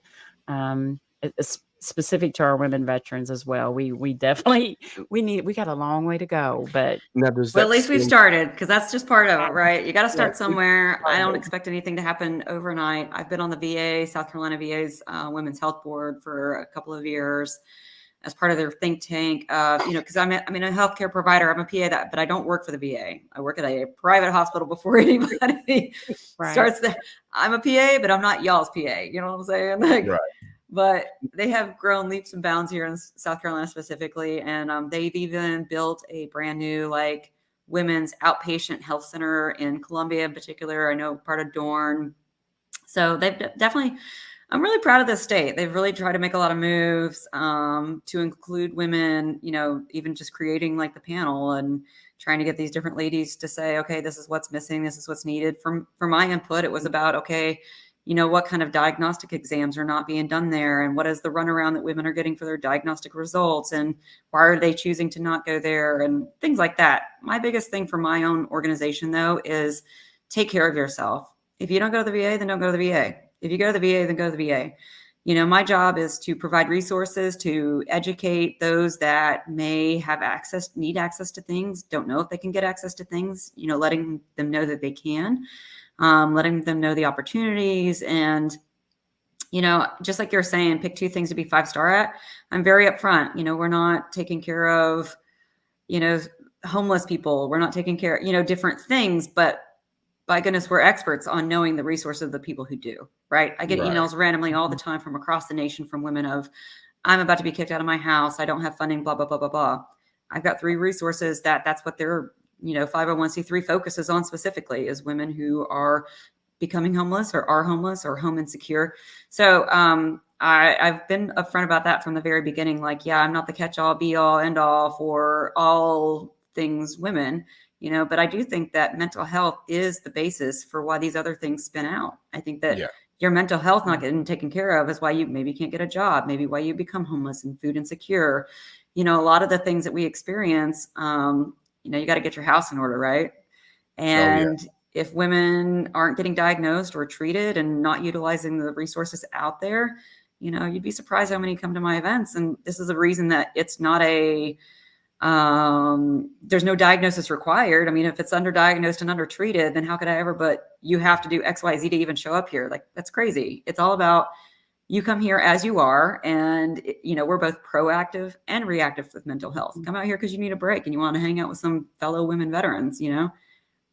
it's specific to our women veterans as well. We definitely we got a long way to go. But now, at least we've started, because that's just part of it, right? You got to start somewhere. I don't expect anything to happen overnight. I've been on the VA, South Carolina VA's Women's Health Board for a couple of years as part of their think tank. Because I'm a healthcare provider. I'm a PA, but I don't work for the VA. I work at a private hospital before anybody starts there. I'm a PA, but I'm not y'all's PA. You know what I'm saying? Right. But they have grown leaps and bounds here in South Carolina specifically. And they've even built a brand new women's outpatient health center in Columbia in particular. I know part of Dorn. So they've definitely, I'm really proud of this state. They've really tried to make a lot of moves to include women, even just creating the panel and trying to get these different ladies to say, okay, this is what's missing. This is what's needed. For my input, it was about, okay, what kind of diagnostic exams are not being done there, and what is the runaround that women are getting for their diagnostic results, and why are they choosing to not go there, and things like that. My biggest thing for my own organization, though, is take care of yourself. If you don't go to the VA, then don't go to the VA. If you go to the VA, then go to the VA. My job is to provide resources, to educate those that may need access to things, don't know if they can get access to things, letting them know that they can. Letting them know the opportunities, and, just like you're saying, pick 2 things to be 5-star at. I'm very upfront. We're not taking care of, homeless people. We're not taking care of, different things, but by goodness, we're experts on knowing the resources of the people who do, right? I get emails randomly all the time from across the nation from women of, I'm about to be kicked out of my house. I don't have funding, blah, blah, blah, blah, blah. I've got 3 resources that's what they're 501c3 focuses on specifically, is women who are becoming homeless or are homeless or home insecure. So I've been upfront about that from the very beginning. I'm not the catch-all, be-all, end-all for all things women, but I do think that mental health is the basis for why these other things spin out. I think that your mental health not getting taken care of is why you maybe can't get a job, maybe why you become homeless and food insecure. A lot of the things that we experience, you got to get your house in order, right? And if women aren't getting diagnosed or treated and not utilizing the resources out there, you'd be surprised how many come to my events. And this is a reason that it's not there's no diagnosis required. I mean, if it's underdiagnosed and undertreated, then how could I ever, but you have to do X, Y, Z to even show up here. That's crazy. It's all about, you come here as you are, and we're both proactive and reactive with mental health. Come out here because you need a break and you want to hang out with some fellow women veterans,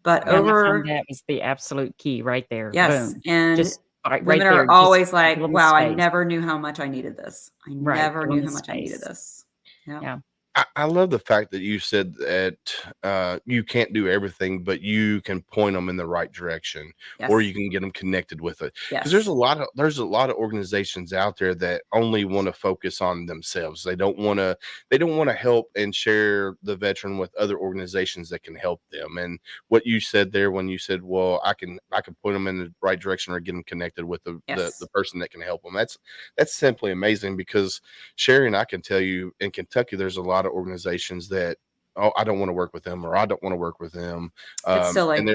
But that was the absolute key right there. Yes, Boom. and Just women are always wow, space. I never knew how much I needed this. I never knew how much I needed this. Yeah. I love the fact that you said that you can't do everything, but you can point them in the right direction, or Yes. you can get them connected with it. Because Yes. there's a lot of organizations out there that only want to focus on themselves. They don't want to help and share the veteran with other organizations that can help them. And what you said there when you said, "Well, I can point them in the right direction or get them connected with the Yes. person that can help them." That's simply amazing because Sherry and I can tell you in Kentucky, there's a lot of organizations that, oh, I don't want to work with them or I don't want to work with them. It's And silly.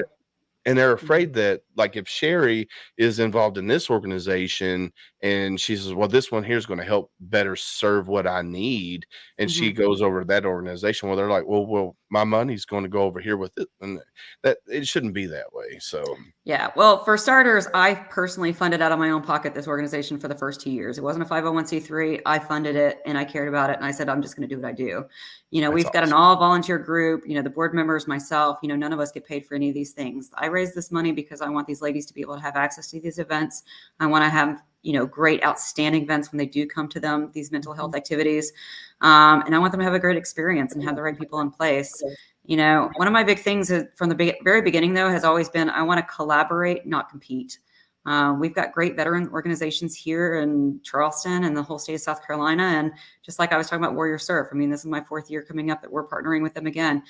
they're Mhm. afraid that, like, if Sherry is involved in this organization and she says, well, this one here is going to help better serve what I need, and she Mhm. goes over to that organization, well, they're like, well, my money's going to go over here with it. And that it shouldn't be that way. So, Yeah. Well, for starters, I personally funded out of my own pocket this organization for the first 2 years. It wasn't a 501(c)(3). I funded it and I cared about it. And I said, I'm just going to do what I do. that's We've got an awesome. all volunteer group, the board members, myself, none of us get paid for any of these things. I raised this money because I want these ladies to be able to have access to these events. I want to have, great, outstanding events when they do come to them, these mental health activities. And I want them to have a great experience and have the right people in place. One of my big things from the very beginning, though, has always been I want to collaborate, not compete. We've got great veteran organizations here in Charleston and the whole state of South Carolina. And just like I was talking about Warrior Surf, I mean, this is my 4th year coming up that we're partnering with them again.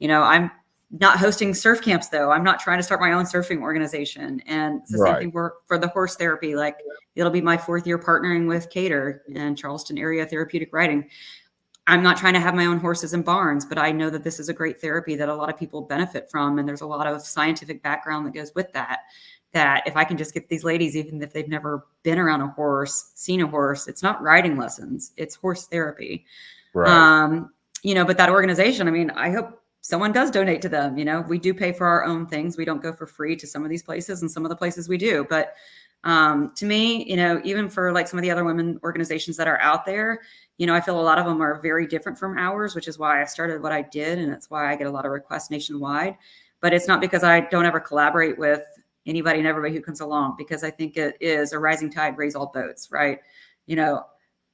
I'm not hosting surf camps, though. I'm not trying to start my own surfing organization. And it's the same Right. thing for the horse therapy. Like, it'll be my 4th year partnering with Cater and Charleston Area Therapeutic Riding. I'm not trying to have my own horses and barns, but I know that this is a great therapy that a lot of people benefit from. And there's a lot of scientific background that goes with that if I can just get these ladies, even if they've never been around a horse, seen a horse, it's not riding lessons, it's horse therapy. Right. But that organization, I mean, I hope someone does donate to them. We do pay for our own things. We don't go for free to some of these places, and some of the places we do. But to me, even for like some of the other women organizations that are out there, I feel a lot of them are very different from ours, which is why I started what I did. And it's why I get a lot of requests nationwide. But it's not because I don't ever collaborate with anybody and everybody who comes along, because I think it is a rising tide raise all boats, right?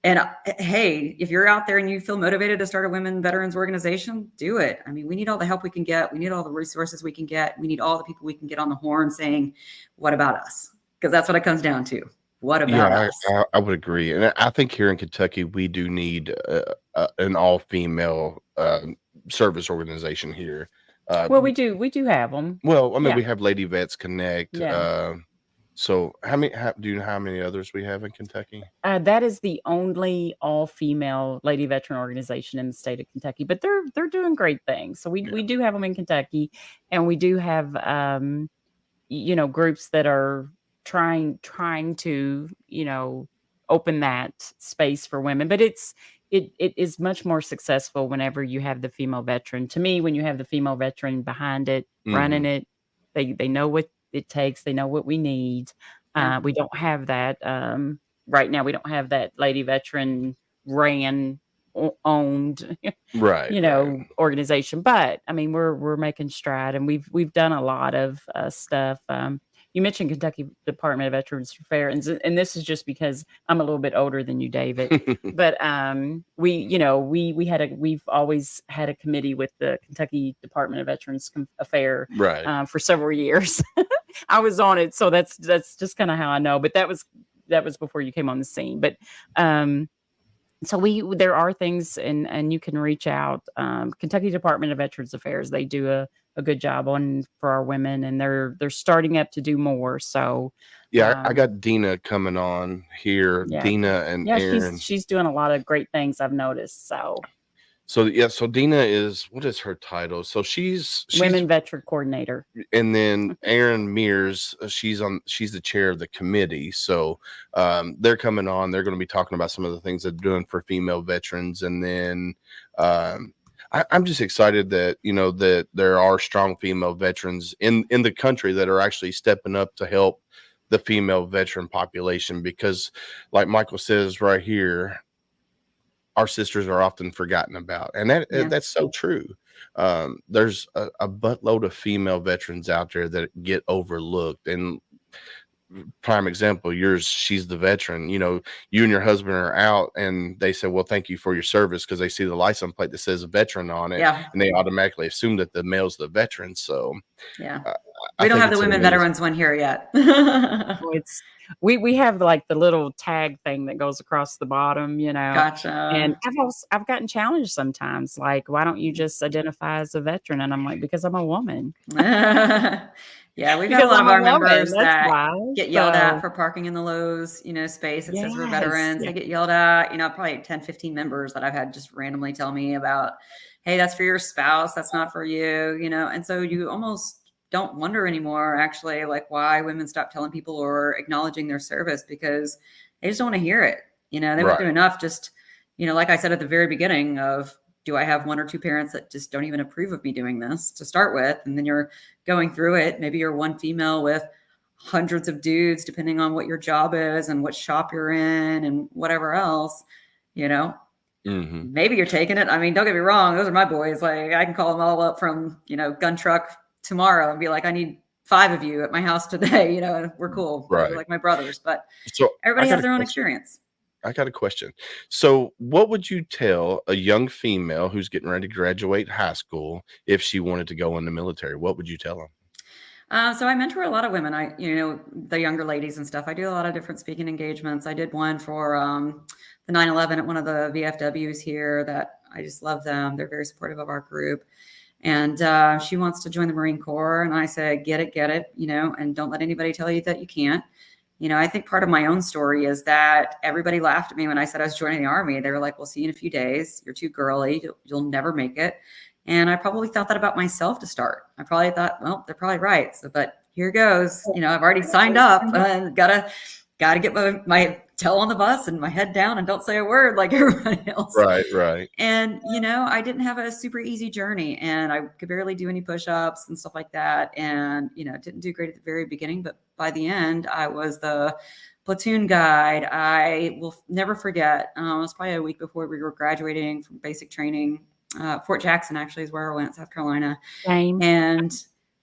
And hey, if you're out there and you feel motivated to start a women veterans organization, do it. I mean, we need all the help we can get. We need all the resources we can get. We need all the people we can get on the horn saying, what about us? Because that's what it comes down to. What about Yeah, us? I would agree. And I think here in Kentucky, we do need an all female service organization here. Uh, Well, we do have them. well, I mean, Yeah. we have Lady Vets Connect. Yeah. So do you know how many others we have in Kentucky? That is the only all-female lady veteran organization in the state of Kentucky, but they're doing great things. So we do have them in Kentucky, and we do have groups that are trying to open that space for women. But it is much more successful whenever you have the female veteran. To me, when you have the female veteran behind it, running Mhm. it, they know what it takes. They know what we need. Yeah. We don't have that right now. We don't have that lady veteran ran owned Right, right. organization. But I mean, we're making stride, and we've done a lot of stuff. You mentioned Kentucky Department of Veterans Affairs, and this is just because I'm a little bit older than you, David. But we've always had a committee with the Kentucky Department of Veterans Affairs Right. for several years. I was on it, so that's just kind of how I know. But that was before you came on the scene. But so there are things, and you can reach out. Kentucky Department of Veterans Affairs, they do a good job for our women, and they're starting up to do more. So Yeah, I um, got Dina coming on here. yeah, Dina and yeah, Aaron. she's doing a lot of great things, I've noticed. So So Dina what is her title? So she's women veteran coordinator. and then Aaron Mears, she's the chair of the committee. So they're coming on. They're going to be talking about some of the things they're doing for female veterans. And then I'm just excited that that there are strong female veterans in the country that are actually stepping up to help the female veteran population, because like Michael says right here, our sisters are often forgotten about, and Yeah. that's so true. There's a buttload of female veterans out there that get overlooked, and prime example, yours, she's the veteran. You know, you and your husband are out and they say, well, thank you for your service, because they see the license plate that says veteran on it, Yeah. and they automatically assume that the male's the veteran. So Yeah. uh, I We don't think have the it's an women amazing. veterans one here yet. So it's we have like the little tag thing that goes across the bottom, you know. And Gotcha. I've gotten challenged sometimes, like, why don't you just identify as a veteran? And I'm like, because I'm a woman. Yeah, we've had a Because lot I'm of a our woman. members That's that why. get yelled at So for parking in the Lowe's, space that says we're yes. veterans. Yeah. They get yelled at, probably 10, 15 members that I've had just randomly tell me about, hey, that's for your spouse. That's not for you, And so you almost don't wonder anymore, actually, like why women stop telling people or acknowledging their service, because they just don't want to hear it. They went Right. through enough just, like I said at the very beginning of, do I have one or two parents that just don't even approve of me doing this to start with? And then you're going through it. Maybe you're one female with hundreds of dudes, depending on what your job is and what shop you're in and whatever else, Mm-hmm. maybe you're taking it. I mean, don't get me wrong. Those are my boys. Like I can call them all up from, gun truck tomorrow and be like, I need 5 of you at my house today, and we're cool. Right. They're like my brothers, but So everybody has their own experience. I got a question. So, what would you tell a young female who's getting ready to graduate high school if she wanted to go in the military? What would you tell them? So I mentor a lot of women. The younger ladies and stuff. I do a lot of different speaking engagements. I did one for the 9/11 at one of the VFWs here that I just love them. They're very supportive of our group. And she wants to join the Marine Corps. And I said, get it, and don't let anybody tell you that you can't. I think part of my own story is that everybody laughed at me when I said I was joining the Army. They were like, we'll see you in a few days. You're too girly. You'll never make it. And I probably thought that about myself to start. I probably thought, well, they're probably right. So, but here goes. I've already signed up. Gotta get my tail on the bus and my head down and don't say a word like everybody else. Right. And, I didn't have a super easy journey, and I could barely do any push-ups and stuff like that. And, didn't do great at the very beginning, but by the end, I was the platoon guide. I will never forget. It was probably a week before we were graduating from basic training. Fort Jackson actually is where I went, South Carolina. Same. And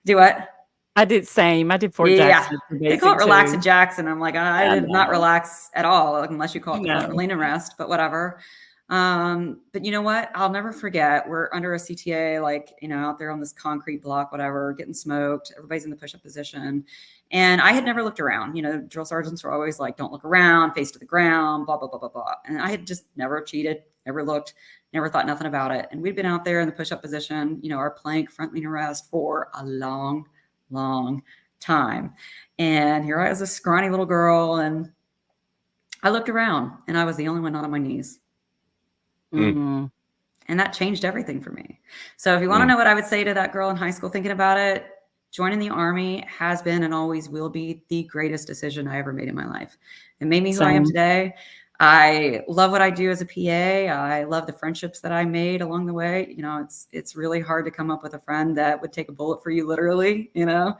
do what? I did same. I did Fort Jackson. They call it relax at Jackson. I'm like, I did not relax at all, unless you call it the front lean and rest, but whatever. But you know what? I'll never forget. We're under a CTA, out there on this concrete block, whatever, getting smoked. Everybody's in the push-up position. And I had never looked around. Drill sergeants were always like, don't look around, face to the ground, blah, blah, blah, blah, blah. And I had just never cheated, never looked, never thought nothing about it. And we'd been out there in the push-up position, our plank, front lean and rest for a long time. And here I was, a scrawny little girl, and I looked around and I was the only one not on my knees. Mm-hmm. And that changed everything for me. So if you want to know what I would say to that girl in high school thinking about it, joining the Army has been and always will be the greatest decision I ever made in my life. It made me who I am today. I love what I do as a PA. I love the friendships that I made along the way. It's really hard to come up with a friend that would take a bullet for you, literally, and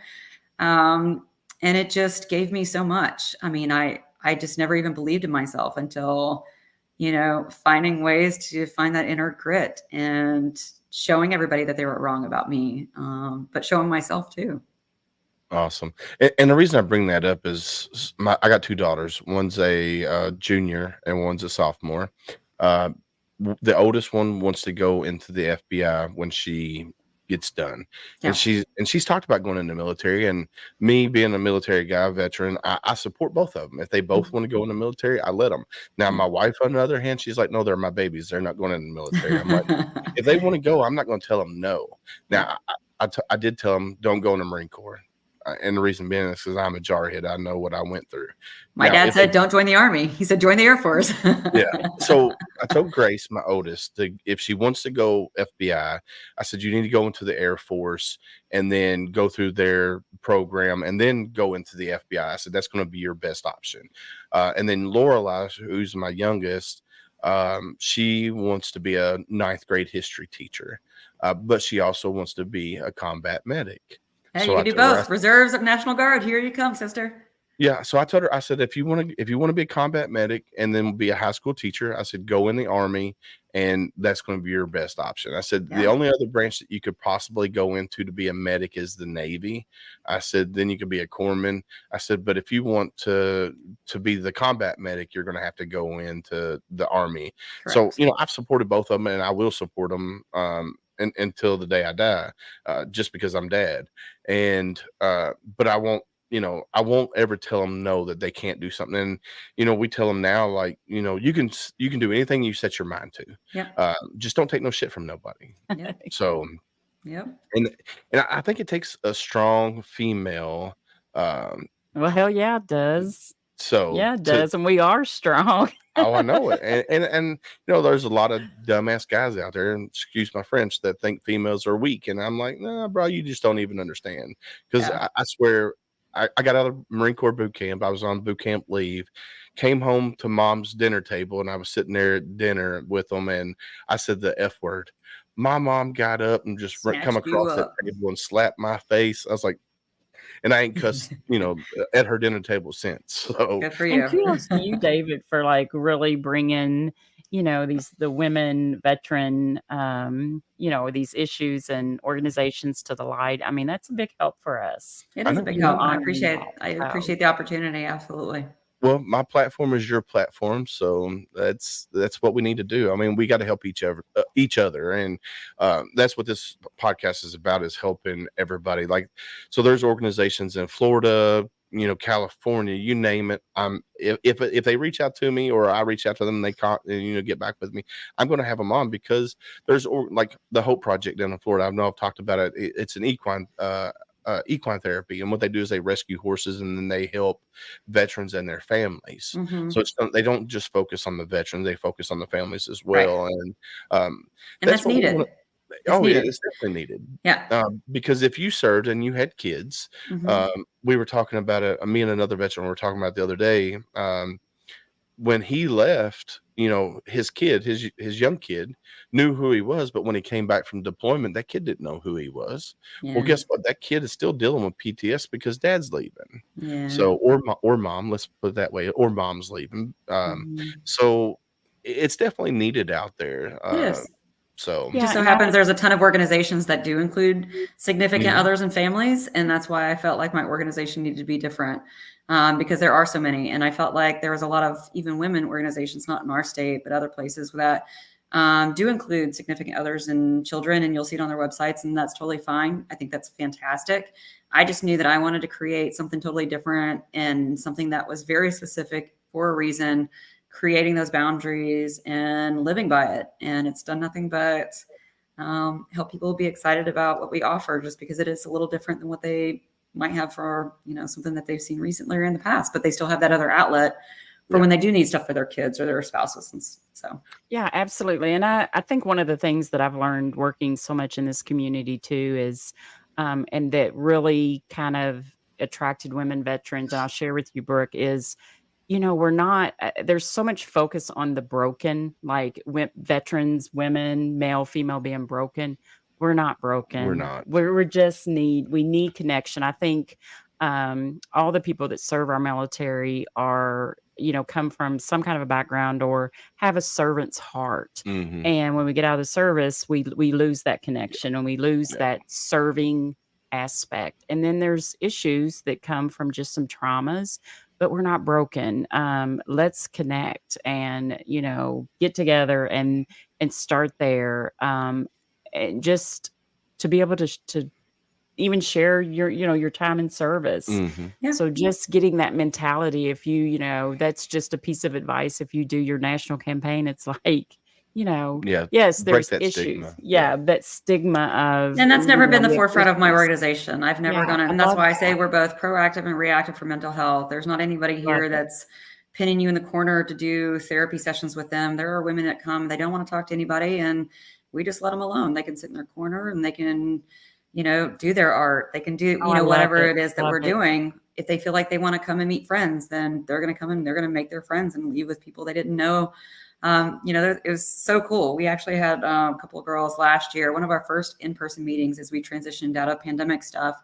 it just gave me so much. I mean, I just never even believed in myself until, finding ways to find that inner grit and showing everybody that they were wrong about me, but showing myself too. Awesome. And the reason I bring that up is I got 2 daughters. One's a junior and one's a sophomore. The oldest one wants to go into the FBI when she gets done. Yeah. And she's talked about going in the military, and me being a military guy, veteran, I support both of them. If they both want to go in the military, I let them. Now, my wife, on the other hand, she's like, no, they're my babies. They're not going in the military. I'm like, if they want to go, I'm not going to tell them no. Now, I did tell them, don't go in the Marine Corps. And the reason being is because I'm a jarhead. I know what I went through. My dad said, don't join the Army. He said, join the Air Force. Yeah. So I told Grace, my oldest, if she wants to go FBI, I said, you need to go into the Air Force and then go through their program and then go into the FBI. I said, that's going to be your best option. And then Lorelai, who's my youngest, she wants to be a 9th grade history teacher, but she also wants to be a combat medic. Hey, So you can do both. Reserves of National Guard. Here you come, sister. Yeah, so I told her, I said, if you want to be a combat medic and then be a high school teacher, I said, go in the Army, and that's going to be your best option. I said, the Yeah. only other branch that you could possibly go into to be a medic is the Navy. I said, then you could be a corpsman. I said, but if you want to be the combat medic, you're going to have to go into the Army. So, Correct. I've supported both of them, and I will support them until the day I die, just because I'm dad. And but I won't ever tell them no, that they can't do something. And, we tell them now, like, you can do anything you set your mind to. Yep. Just don't take no shit from nobody. Yep. So, Yep. and I think it takes a strong female. Well, hell yeah, it does. So Yeah, it does. And we are strong. oh, I know it. And there's a lot of dumbass guys out there, and excuse my French, that think females are weak. And I'm like, nah, bro, you just don't even understand. Because Yeah. I swear, I got out of Marine Corps boot camp. I was on boot camp leave, came home to mom's dinner table, and I was sitting there at dinner with them, and I said the F word. My mom got up and just come Snatched you across that up. table and slapped my face. I was like, and I ain't cussed, at her dinner table since. So Good for And you. kudos to you, David, for like really bringing, the women veteran, these issues and organizations to the light. I mean, that's a big help for us. It I is a know. big You know, help. And I honoring appreciate that. I So, appreciate the opportunity. Absolutely. well, my platform is your platform, so that's what we need to do. I mean, we got to help each other, and that's what this podcast is about: is helping everybody. Like, so there's organizations in Florida, California, you name it. If they reach out to me, or I reach out to them, and they get back with me, I'm going to have them on, because there's like the Hope Project down in Florida. I know I've talked about it. It's an equine therapy, and what they do is they rescue horses, and then they help veterans and their families. Mhm. So they don't just focus on the veterans; they focus on the families as Right. well. And And that's that's what we needed. want. It's Oh, yeah, needed. it's definitely needed. Yeah. Because if you served and you had kids, Mhm. we were talking about it. Me and another veteran were talking about it the other day. When he left, his young kid knew who he was, but when he came back from deployment, that kid didn't know who he was. Well, Yeah. guess what? That kid is still dealing with PTS because dad's leaving. Yeah. So, or mom, let's put it that way, or mom's leaving. Mhm. So it's definitely needed out there. It is. So It just Yeah, so and happens there's a ton of organizations that do include significant Mhm. others and families, and that's why I felt like my organization needed to be different, because there are so many. And I felt like there was a lot of even women organizations, not in our state, but other places that do include significant others and children, and you'll see it on their websites, and that's totally fine. I think that's fantastic. I just knew that I wanted to create something totally different and something that was very specific for a reason, creating those boundaries and living by it. And it's done nothing but help people be excited about what we offer, just because it is a little different than what they might have for, something that they've seen recently or in the past, but they still have that other outlet for when they do need stuff for their kids or their spouses. And so, Yeah, absolutely. And I think one of the things that I've learned working so much in this community too is, and that really kind of attracted women veterans, and I'll share with you, Brooke, is, we're not, there's so much focus on the broken, like veterans, women, male, female being broken. We're not broken. We're not. We need connection. I think all the people that serve our military are, come from some kind of a background or have a servant's heart. Mhm. And when we get out of the service, we lose that connection, and we lose Yeah. that serving aspect. And then there's issues that come from just some traumas, but we're not broken. Let's connect and, get together and start there. And just to be able to even share your time in service. Mhm. yeah. So just getting that mentality, if that's just a piece of advice. If you do your national campaign, it's like, Yeah. yes, Break there's that issues. stigma. Yeah, that stigma of, And that's never been the we have forefront of my issues. organization. I've never Yeah, gone, I and that's love why I say that. we're both proactive and reactive for mental health. There's not anybody Love here it. that's pinning you in the corner to do therapy sessions with them. There are women that come, they don't want to talk to anybody, and we just let them alone. They can sit in their corner and they can, do their art. They can do, Oh, I love whatever it. it is that Love we're it. doing. If they feel like they want to come and meet friends, then they're going to come and they're going to make their friends and leave with people they didn't know. It was so cool. We actually had a couple of girls last year. One of our first in-person meetings as we transitioned out of pandemic stuff.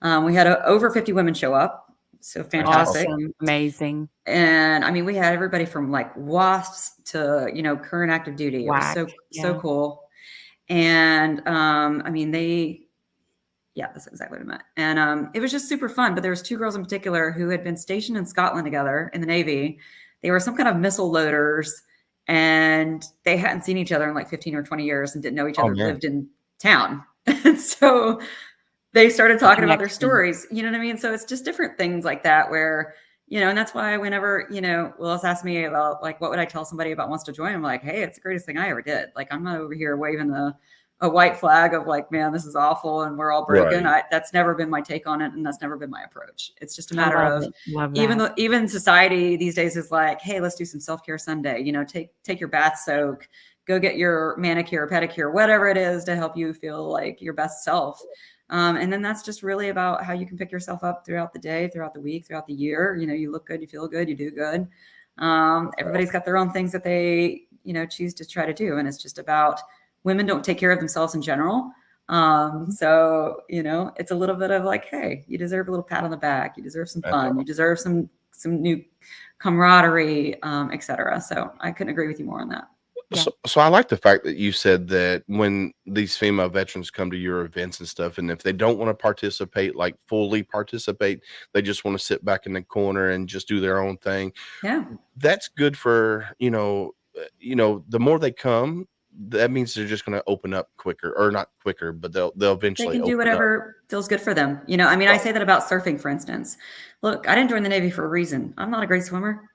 We had over 50 women show up. So fantastic. Awesome. Amazing. And I mean, we had everybody from like WASPs to, you know, current active duty. It was so Yeah. cool. And I mean, yeah, that's exactly what I meant. And it was just super fun. But there was two girls in particular who had been stationed in Scotland together in the Navy. They were some kind of missile loaders, and they hadn't seen each other in like 15 or 20 years and didn't know each other, lived in town. And so they started talking about their stories, you know what I mean? So it's just different things like that where, you know, and that's why whenever, you know, Willis asked me about like, what would I tell somebody about wants to join? I'm like, hey, it's the greatest thing I ever did. Like, I'm not over here waving a white flag of like, man, this is awful and we're all broken. Right. That's never been my take on it. And that's never been my approach. It's just a I matter love of, it. even society these days is like, hey, let's do some self-care Sunday, you know, take your bath soak, go get your manicure, pedicure, whatever it is to help you feel like your best self. And then that's just really about how you can pick yourself up throughout the day, throughout the week, throughout the year. You know, you look good, you feel good, you do good. Everybody's got their own things that they, you know, choose to try to do. And it's just about women don't take care of themselves in general. So, you know, it's a little bit of like, hey, you deserve a little pat on the back. You deserve some fun. You deserve some new camaraderie, et cetera. So I couldn't agree with you more on that. Yeah. So I like the fact that you said that when these female veterans come to your events and stuff, and if they don't want to participate, like fully participate, they just want to sit back in the corner and just do their own thing. Yeah. That's good for, the more they come, that means they're just going to open up quicker, or not quicker, but they'll eventually they can do whatever feels good for them. You know, I mean, I say that about surfing, for instance. Look, I didn't join the Navy for a reason. I'm not a great swimmer.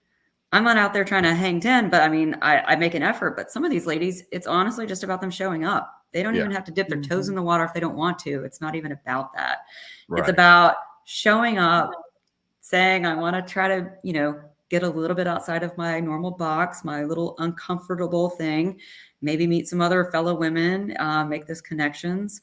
I'm not out there trying to hang 10, but I mean, I make an effort. But some of these ladies, it's honestly just about them showing up. They don't even have to dip their toes in the water if they don't want to. It's not even about that. Right. It's about showing up, saying, I want to try to, you know, get a little bit outside of my normal box, my little uncomfortable thing, maybe meet some other fellow women, make those connections.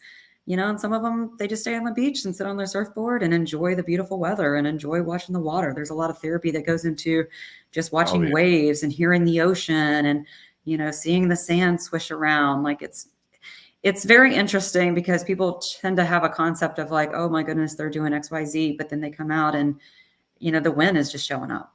You know, and some of them, they just stay on the beach and sit on their surfboard and enjoy the beautiful weather and enjoy watching the water. There's a lot of therapy that goes into just watching waves and hearing the ocean and, you know, seeing the sand swish around. Like it's very interesting because people tend to have a concept of like, oh my goodness, they're doing X, Y, Z, but then they come out and, you know, the win is just showing up.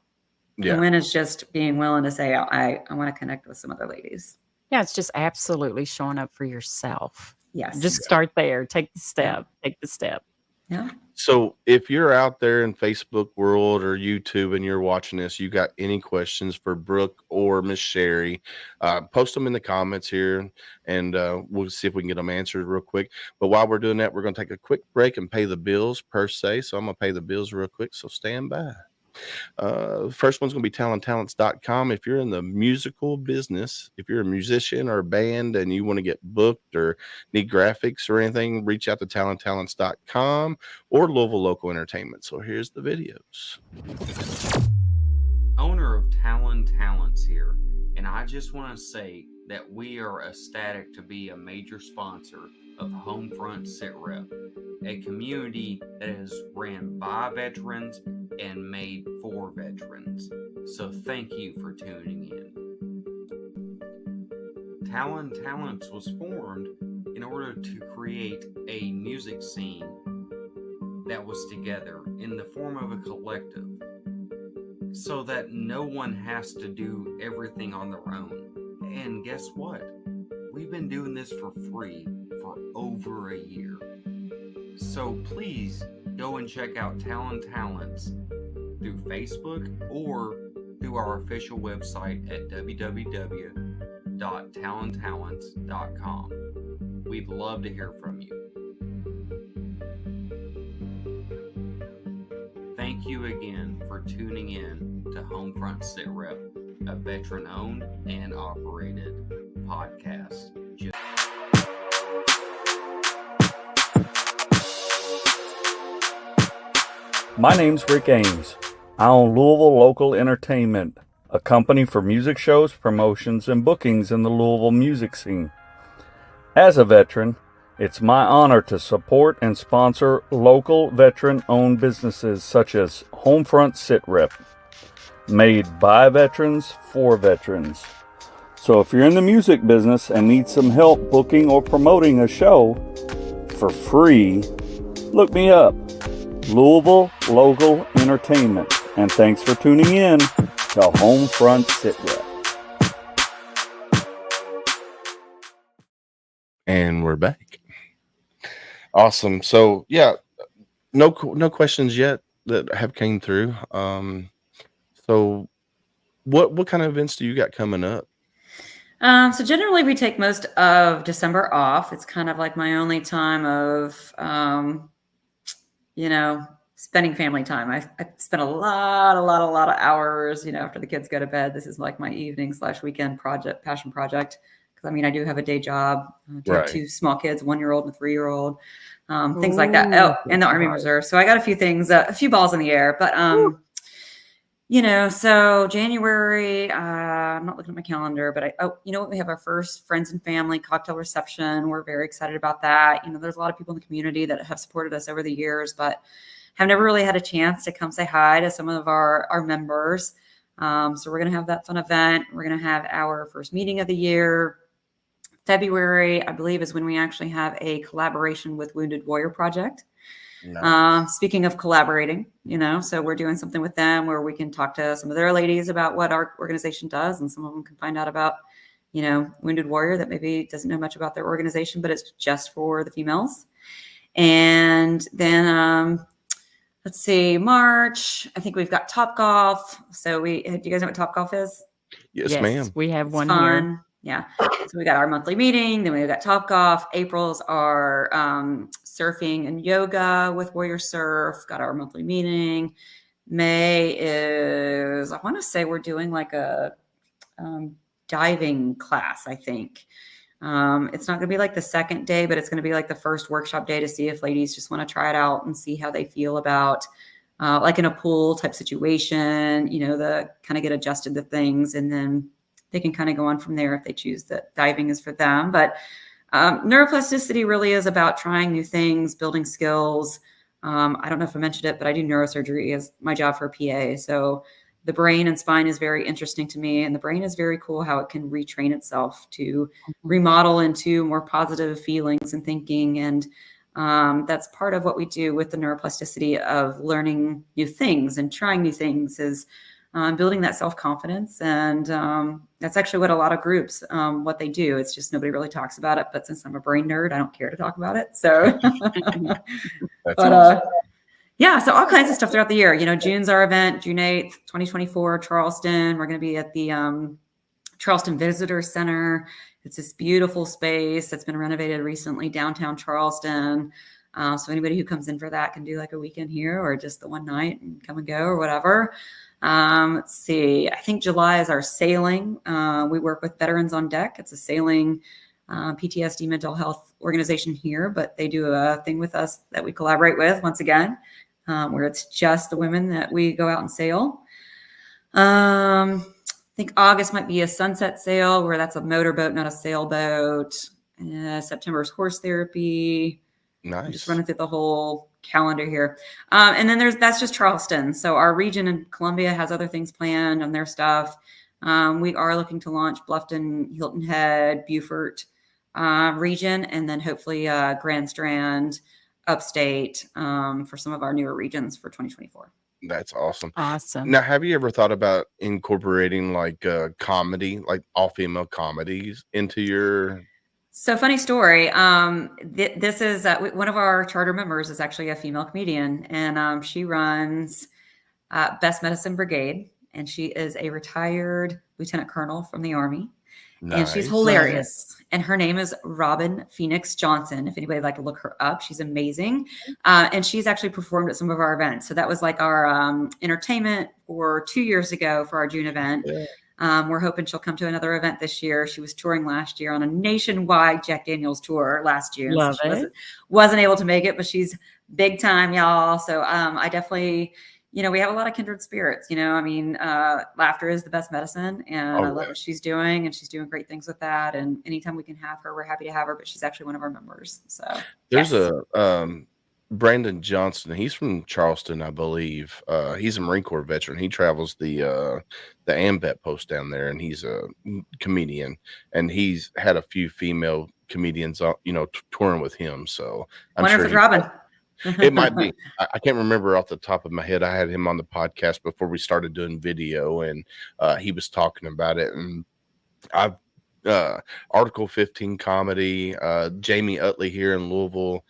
Yeah. The win is just being willing to say, I want to connect with some other ladies. Yeah. It's just absolutely showing up for yourself. Yes. Just start there. Take the step. Take the step. Yeah. So if you're out there in Facebook world or YouTube and you're watching this, you got any questions for Brooke or Miss Sherry, post them in the comments here and we'll see if we can get them answered real quick. But while we're doing that, we're going to take a quick break and pay the bills per se. So I'm going to pay the bills real quick. So stand by. First one's going to be talenttalents.com. If you're in the musical business, if you're a musician or a band and you want to get booked or need graphics or anything, reach out to talenttalents.com or Louisville Local Entertainment. So here's the videos. Owner of Talon Talents here, and I just want to say that we are ecstatic to be a major sponsor of HomeFront Sitrep, a community that is ran by veterans and made for veterans. So thank you for tuning in. Talon Talents was formed in order to create a music scene that was together in the form of a collective, so that no one has to do everything on their own. And guess what? We've been doing this for free for over a year. So please go and check out Talon Talents through Facebook or through our official website at www.talontalents.com. We'd love to hear from you. Thank you again for tuning in to HomeFront Sitrep, a veteran-owned and operated podcast. My name's Rick Ames. I own Louisville Local Entertainment, a company for music shows, promotions, and bookings in the Louisville music scene. As a veteran, it's my honor to support and sponsor local veteran-owned businesses such as HomeFront Sitrep, made by veterans for veterans. So if you're in the music business and need some help booking or promoting a show for free, look me up. Louisville Local Entertainment. And thanks for tuning in to HomeFront Sitrep. And we're back. Awesome. So yeah, no questions yet that have came through. So what kind of events do you got coming up? So generally we take most of December off. It's kind of like my only time of, spending family time. I spend a lot of hours, after the kids go to bed. This is like my evening/weekend passion project. Because I do have a day job. I do have 2 small kids, 1-year-old and a 3-year-old, things like that. Oh, and the Army Reserve. So I got a few things, a few balls in the air, but, so January, I'm not looking at my calendar, but we have our first friends and family cocktail reception. We're very excited about that. There's a lot of people in the community that have supported us over the years, but have never really had a chance to come say hi to some of our members. So we're going to have that fun event. We're going to have our first meeting of the year. February, I believe, is when we actually have a collaboration with Wounded Warrior Project. Nice. Speaking of collaborating, so we're doing something with them where we can talk to some of their ladies about what our organization does, and some of them can find out about, Wounded Warrior that maybe doesn't know much about their organization, but it's just for the females. And then, let's see, March, I think we've got Top Golf. So do you guys know what Top Golf is? Yes, ma'am. We have one fun. Here. Yeah. So we got our monthly meeting, then we've got Top Golf. April's our surfing and yoga with Warrior Surf, got our monthly meeting. May is, I want to say we're doing like a diving class, I think. It's not going to be like the second day, but it's going to be like the first workshop day to see if ladies just want to try it out and see how they feel about like in a pool type situation, the kind of get adjusted to things, and then they can kind of go on from there if they choose that diving is for them. But neuroplasticity really is about trying new things, building skills. I don't know if I mentioned it, but I do neurosurgery as my job for a PA. So the brain and spine is very interesting to me. And the brain is very cool how it can retrain itself to remodel into more positive feelings and thinking. And that's part of what we do with the neuroplasticity of learning new things and trying new things is building that self-confidence. And that's actually what a lot of groups, what they do. It's just nobody really talks about it. But since I'm a brain nerd, I don't care to talk about it. So, awesome. Yeah, so all kinds of stuff throughout the year. June's our event, June 8th, 2024, Charleston. We're going to be at the Charleston Visitor Center. It's this beautiful space that's been renovated recently, downtown Charleston. So anybody who comes in for that can do like a weekend here or just the one night and come and go or whatever. Let's see. I think July is our sailing. We work with Veterans on Deck. It's a sailing PTSD mental health organization here, but they do a thing with us that we collaborate with once again, where it's just the women that we go out and sail. I think August might be a sunset sail where that's a motorboat, not a sailboat. September is horse therapy. Nice. I'm just running through the whole calendar here. And then that's just Charleston. So our region in Columbia has other things planned on their stuff. We are looking to launch Bluffton, Hilton Head, Beaufort region, and then hopefully Grand Strand, upstate for some of our newer regions for 2024. That's awesome. Awesome. Now, have you ever thought about incorporating like comedy, like all-female comedies into your... So funny story. This is one of our charter members is actually a female comedian, and she runs Best Medicine Brigade, and she is a retired lieutenant colonel from the Army. Nice. And she's hilarious. And her name is Robin Phoenix Johnson. If anybody would like to look her up, she's amazing. And she's actually performed at some of our events. So that was like our entertainment for 2 years ago for our June event. Yeah. We're hoping she'll come to another event this year. She was touring last year on a nationwide Jack Daniels tour last June. Love so it. Wasn't able to make it, but she's big time, y'all. So I definitely, we have a lot of kindred spirits. Laughter is the best medicine, and I love what she's doing, and she's doing great things with that. And anytime we can have her, we're happy to have her. But she's actually one of our members. So there's a Brandon Johnson. He's from Charleston, I believe. He's a Marine Corps veteran. He travels the AMVET post down there, and he's a comedian. And he's had a few female comedians, touring with him. So I'm sure. Robin. It might be. I can't remember off the top of my head. I had him on the podcast before we started doing video, and he was talking about it. And I've Article 15 comedy, Jamie Utley here in Louisville,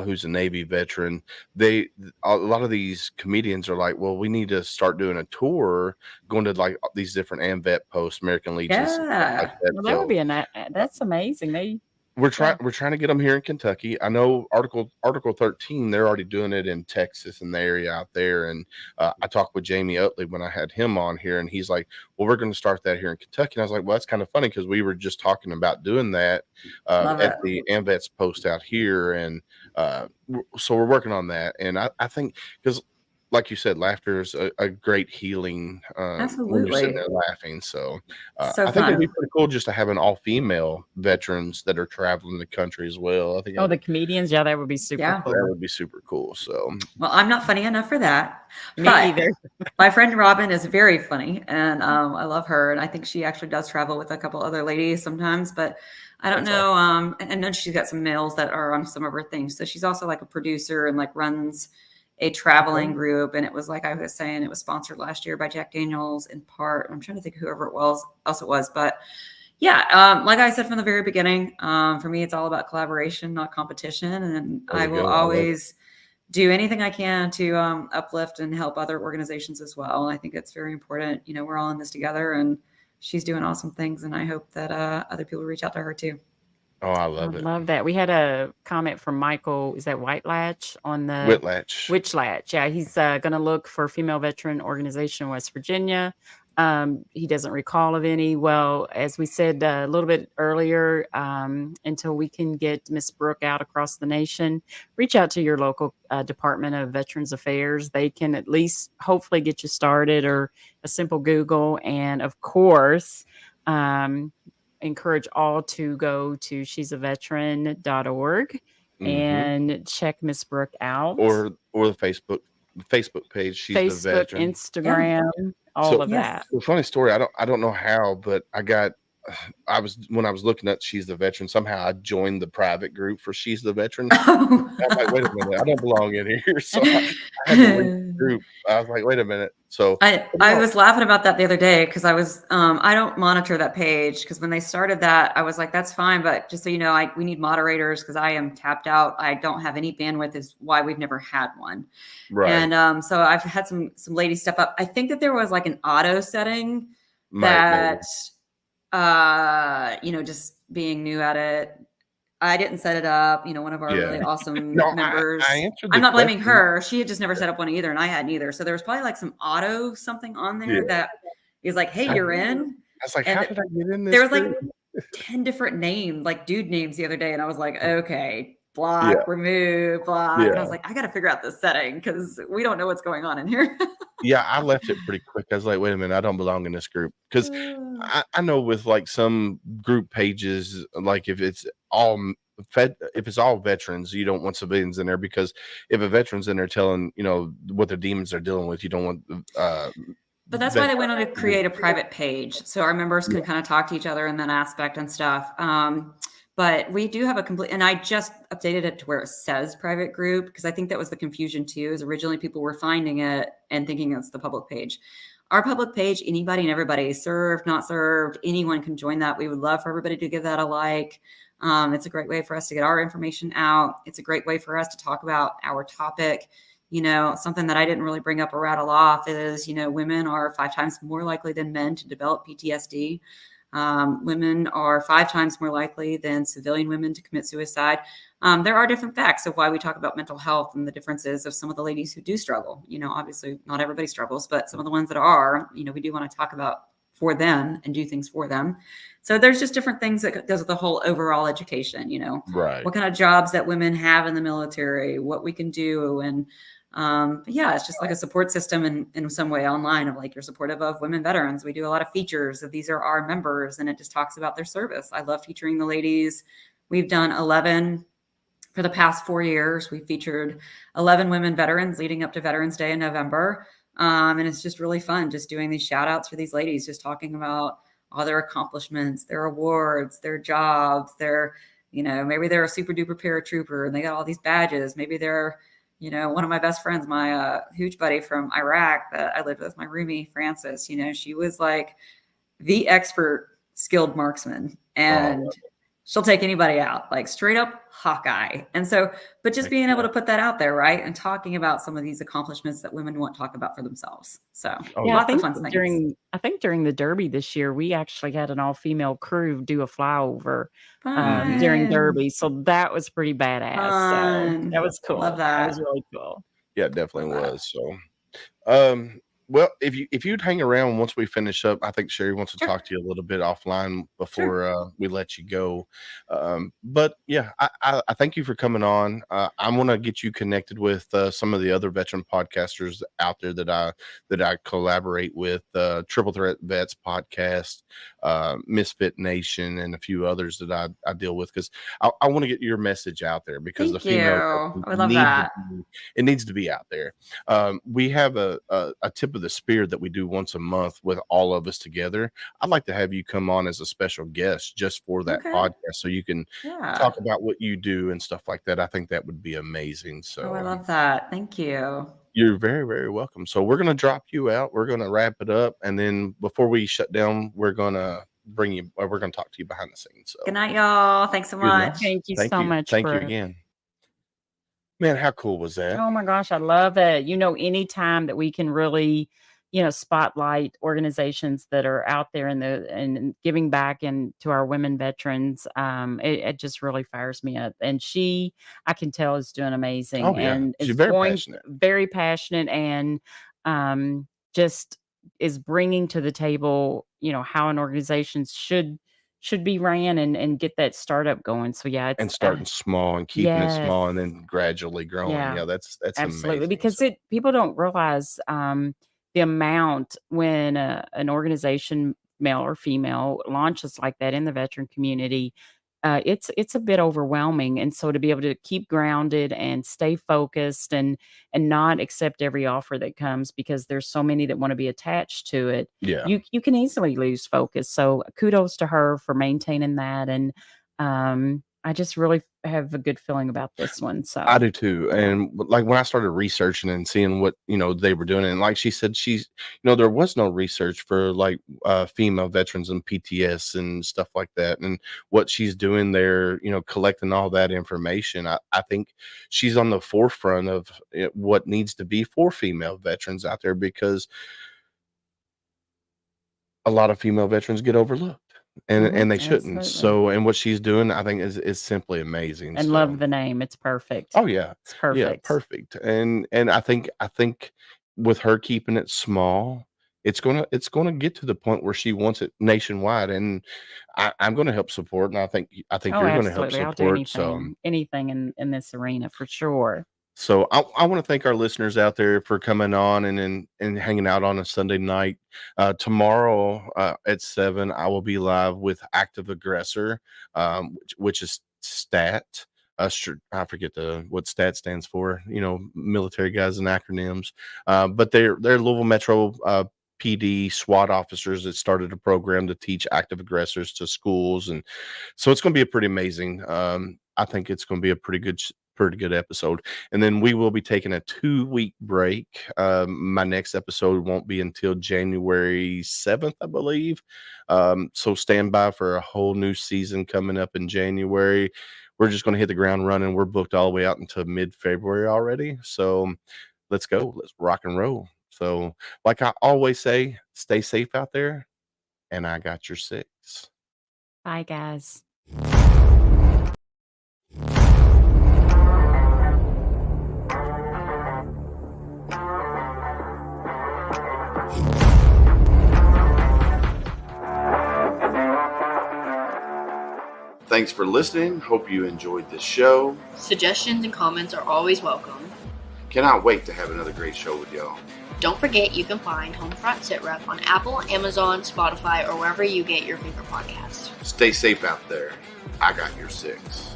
who's a Navy veteran. A lot of these comedians are like, well, we need to start doing a tour, going to like these different AMVET posts, American Legions, and stuff like Yeah. that. Well, that would be that's amazing. We're trying to get them here in Kentucky. I know Article 13, they're already doing it in Texas and the area out there. And I talked with Jamie Utley when I had him on here, and he's like, well, we're going to start that here in Kentucky. And I was like, well, that's kind of funny because we were just talking about doing that Love at it. the AMVETS post out here. And so we're working on that. And I think because like you said, laughter is a great healing when you're sitting Absolutely. there laughing. So So I think it'd fun. be pretty cool just to have an all-female veterans that are traveling the country as well. I think Oh, the comedians, yeah, that would be super Yeah. cool. that would be super cool. So Well, I'm not funny enough for that. Me but either. My friend Robin is very funny, and I love her. And I think she actually does travel with a couple other ladies sometimes, but I don't That's know. And then she's got some males that are on some of her things. So she's also like a producer and like runs a traveling group. And it was like I was saying, it was sponsored last year by Jack Daniels in part. I'm trying to think of whoever else it was, but yeah, like I said from the very beginning, for me, it's all about collaboration, not competition. And There I you will go. I love it. always do anything I can to uplift and help other organizations as well. And I think it's very important. You know, we're all in this together, and she's doing awesome things. And I hope that other people reach out to her too. Oh, I I love it. love that. We had a comment from Michael. Is that Whitelatch on the Whitlatch. Witchlatch? Yeah, he's going to look for female veteran organization in West Virginia. He doesn't recall of any. Well, as we said a little bit earlier, until we can get Miss Brooke out across the nation, reach out to your local Department of Veterans Affairs. They can at least hopefully get you started, or a simple Google. And of course, encourage all to go to she'saveteran.org Mhm. and check Miss Brooke out. Or the Facebook page. She's the Facebook, veteran. Instagram, all So of Yes. that. the funny story, I don't know how, but when I was looking at She's the Veteran, somehow I joined the private group for She's the Veteran. I'm like, wait a minute, I don't belong in here. So I had to leave the group. I was like, wait a minute. So I was laughing about that the other day because I was I don't monitor that page, because when they started that, I was like, that's fine, but just so you know, we need moderators because I am tapped out. I don't have any bandwidth, is why we've never had one. right. And so I've had some ladies step up. I think that there was like an auto setting Might that just being new at it. I didn't set it up. One of our Yeah. really awesome No, members. I answered the I'm not blaming question. her. She had just never set up one either, and I hadn't either. So there was probably like some auto something on there Yeah. that is like, hey, you're in. I was like, And how did I get in this There was like group? 10 different names, like dude names the other day. And I was like, okay, block, Yeah. remove, block. And I Yeah. was like, I got to figure out this setting because we don't know what's going on in here. Yeah, I left it pretty quick. I was like, wait a minute, I don't belong in this group. Because I know with like some group pages, like if it's all veterans, you don't want civilians in there, because if a veteran's in there telling, what their demons are dealing with, you don't want But that's why they went on to create a private page, so our members can kind of talk to each other in that aspect and stuff. But we do have a complete, and I just updated it to where it says private group, because I think that was the confusion too, is originally people were finding it and thinking it's the public page. Our public page, anybody and everybody, served, not served, anyone can join that. We would love for everybody to give that a like. It's a great way for us to get our information out. It's a great way for us to talk about our topic. Something that I didn't really bring up or rattle off is, women are 5 times more likely than men to develop PTSD. Women are 5 times more likely than civilian women to commit suicide. There are different facts of why we talk about mental health and the differences of some of the ladies who do struggle. Obviously not everybody struggles, but some of the ones that are, we do want to talk about for them and do things for them. So there's just different things that goes with the whole overall education, right. what kind of jobs that women have in the military, what we can do. And but yeah, it's just like a support system in some way online of like, you're supportive of women veterans. We do a lot of features of these are our members, and it just talks about their service. I love featuring the ladies. We've done 11 for the past 4 years. We featured 11 women veterans leading up to Veterans Day in November. And it's just really fun just doing these shout outs for these ladies, just talking about all their accomplishments, their awards, their jobs, maybe they're a super duper paratrooper and they got all these badges. Maybe they're, one of my best friends, my huge buddy from Iraq that I lived with, my roomie, Frances, she was like the expert skilled marksman, and she'll take anybody out, like straight up Hawkeye. And so, but just being able to put that out there, right, and talking about some of these accomplishments that women won't talk about for themselves. So lots of fun things. I think during the Derby this year, we actually had an all-female crew do a flyover during Derby, so that was pretty badass. So that was cool. Love that. That was really cool. Yeah, it definitely was. So, well, if you'd hang around once we finish up, I think Sherry wants to talk to you a little bit offline before we let you go. But yeah, I thank you for coming on. I want to get you connected with some of the other veteran podcasters out there that I collaborate with. Triple Threat Vets podcast, Misfit Nation, and a few others that I deal with, because I want to get your message out there, because Thank you. I love that. It needs to be out there. We have a tip of the spear that we do once a month with all of us together. I'd like to have you come on as a special guest just for that podcast, so you can talk about what you do and stuff like that. I think that would be amazing. So I love that. Thank you. You're very, very welcome. So we're going to drop you out. We're going to wrap it up. And then before we shut down, we're going to we're going to talk to you behind the scenes. So good night, y'all. Thanks so much. Thank you so much. Thank you again. Man, how cool was that? Oh my gosh, I love it. Anytime that we can really, spotlight organizations that are out there and giving back and to our women veterans, it just really fires me up. And I can tell, is doing amazing. Oh, yeah. And she's is very passionate, and just is bringing to the table, how an organization should be ran and get that startup going. So yeah, and starting small and keeping it small and then gradually growing. Yeah, that's absolutely amazing. Because people don't realize the amount when an organization, male or female, launches like that in the veteran community. It's a bit overwhelming, and so to be able to keep grounded and stay focused and not accept every offer that comes, because there's so many that want to be attached to it. Yeah, you can easily lose focus. So kudos to her for maintaining that, and I just really have a good feeling about this one. So I do too. And like when I started researching and seeing what they were doing, and like she said, there was no research for like female veterans and PTS and stuff like that, and what she's doing there, collecting all that information. I think she's on the forefront of what needs to be for female veterans out there, because a lot of female veterans get overlooked. And they shouldn't. Absolutely. So, and what she's doing, I think, is simply amazing. And love the name. It's perfect. Oh yeah, it's perfect. Yeah, perfect. And I think with her keeping it small, it's gonna get to the point where she wants it nationwide, and I'm gonna help support. And I think you're gonna help support. I'll do anything in this arena for sure. So I want to thank our listeners out there for coming on and hanging out on a Sunday night. Tomorrow at 7, I will be live with Active Aggressor, which is STAT. I forget what STAT stands for. Military guys and acronyms. But they're Louisville Metro PD SWAT officers that started a program to teach active aggressors to schools, and so it's going to be a pretty amazing. I think it's going to be a pretty good episode. And then we will be taking a 2-week break. My next episode won't be until January 7th, I believe. So stand by for a whole new season coming up in January. We're just going to hit the ground running. We're booked all the way out until mid-February already. So let's go. Let's rock and roll. So like I always say, stay safe out there, and I got your 6. Bye, guys. Thanks for listening. Hope you enjoyed this show. Suggestions and comments are always welcome. Cannot wait to have another great show with y'all. Don't forget, you can find HomeFront Sitrep on Apple, Amazon, Spotify, or wherever you get your favorite podcasts. Stay safe out there. I got your 6.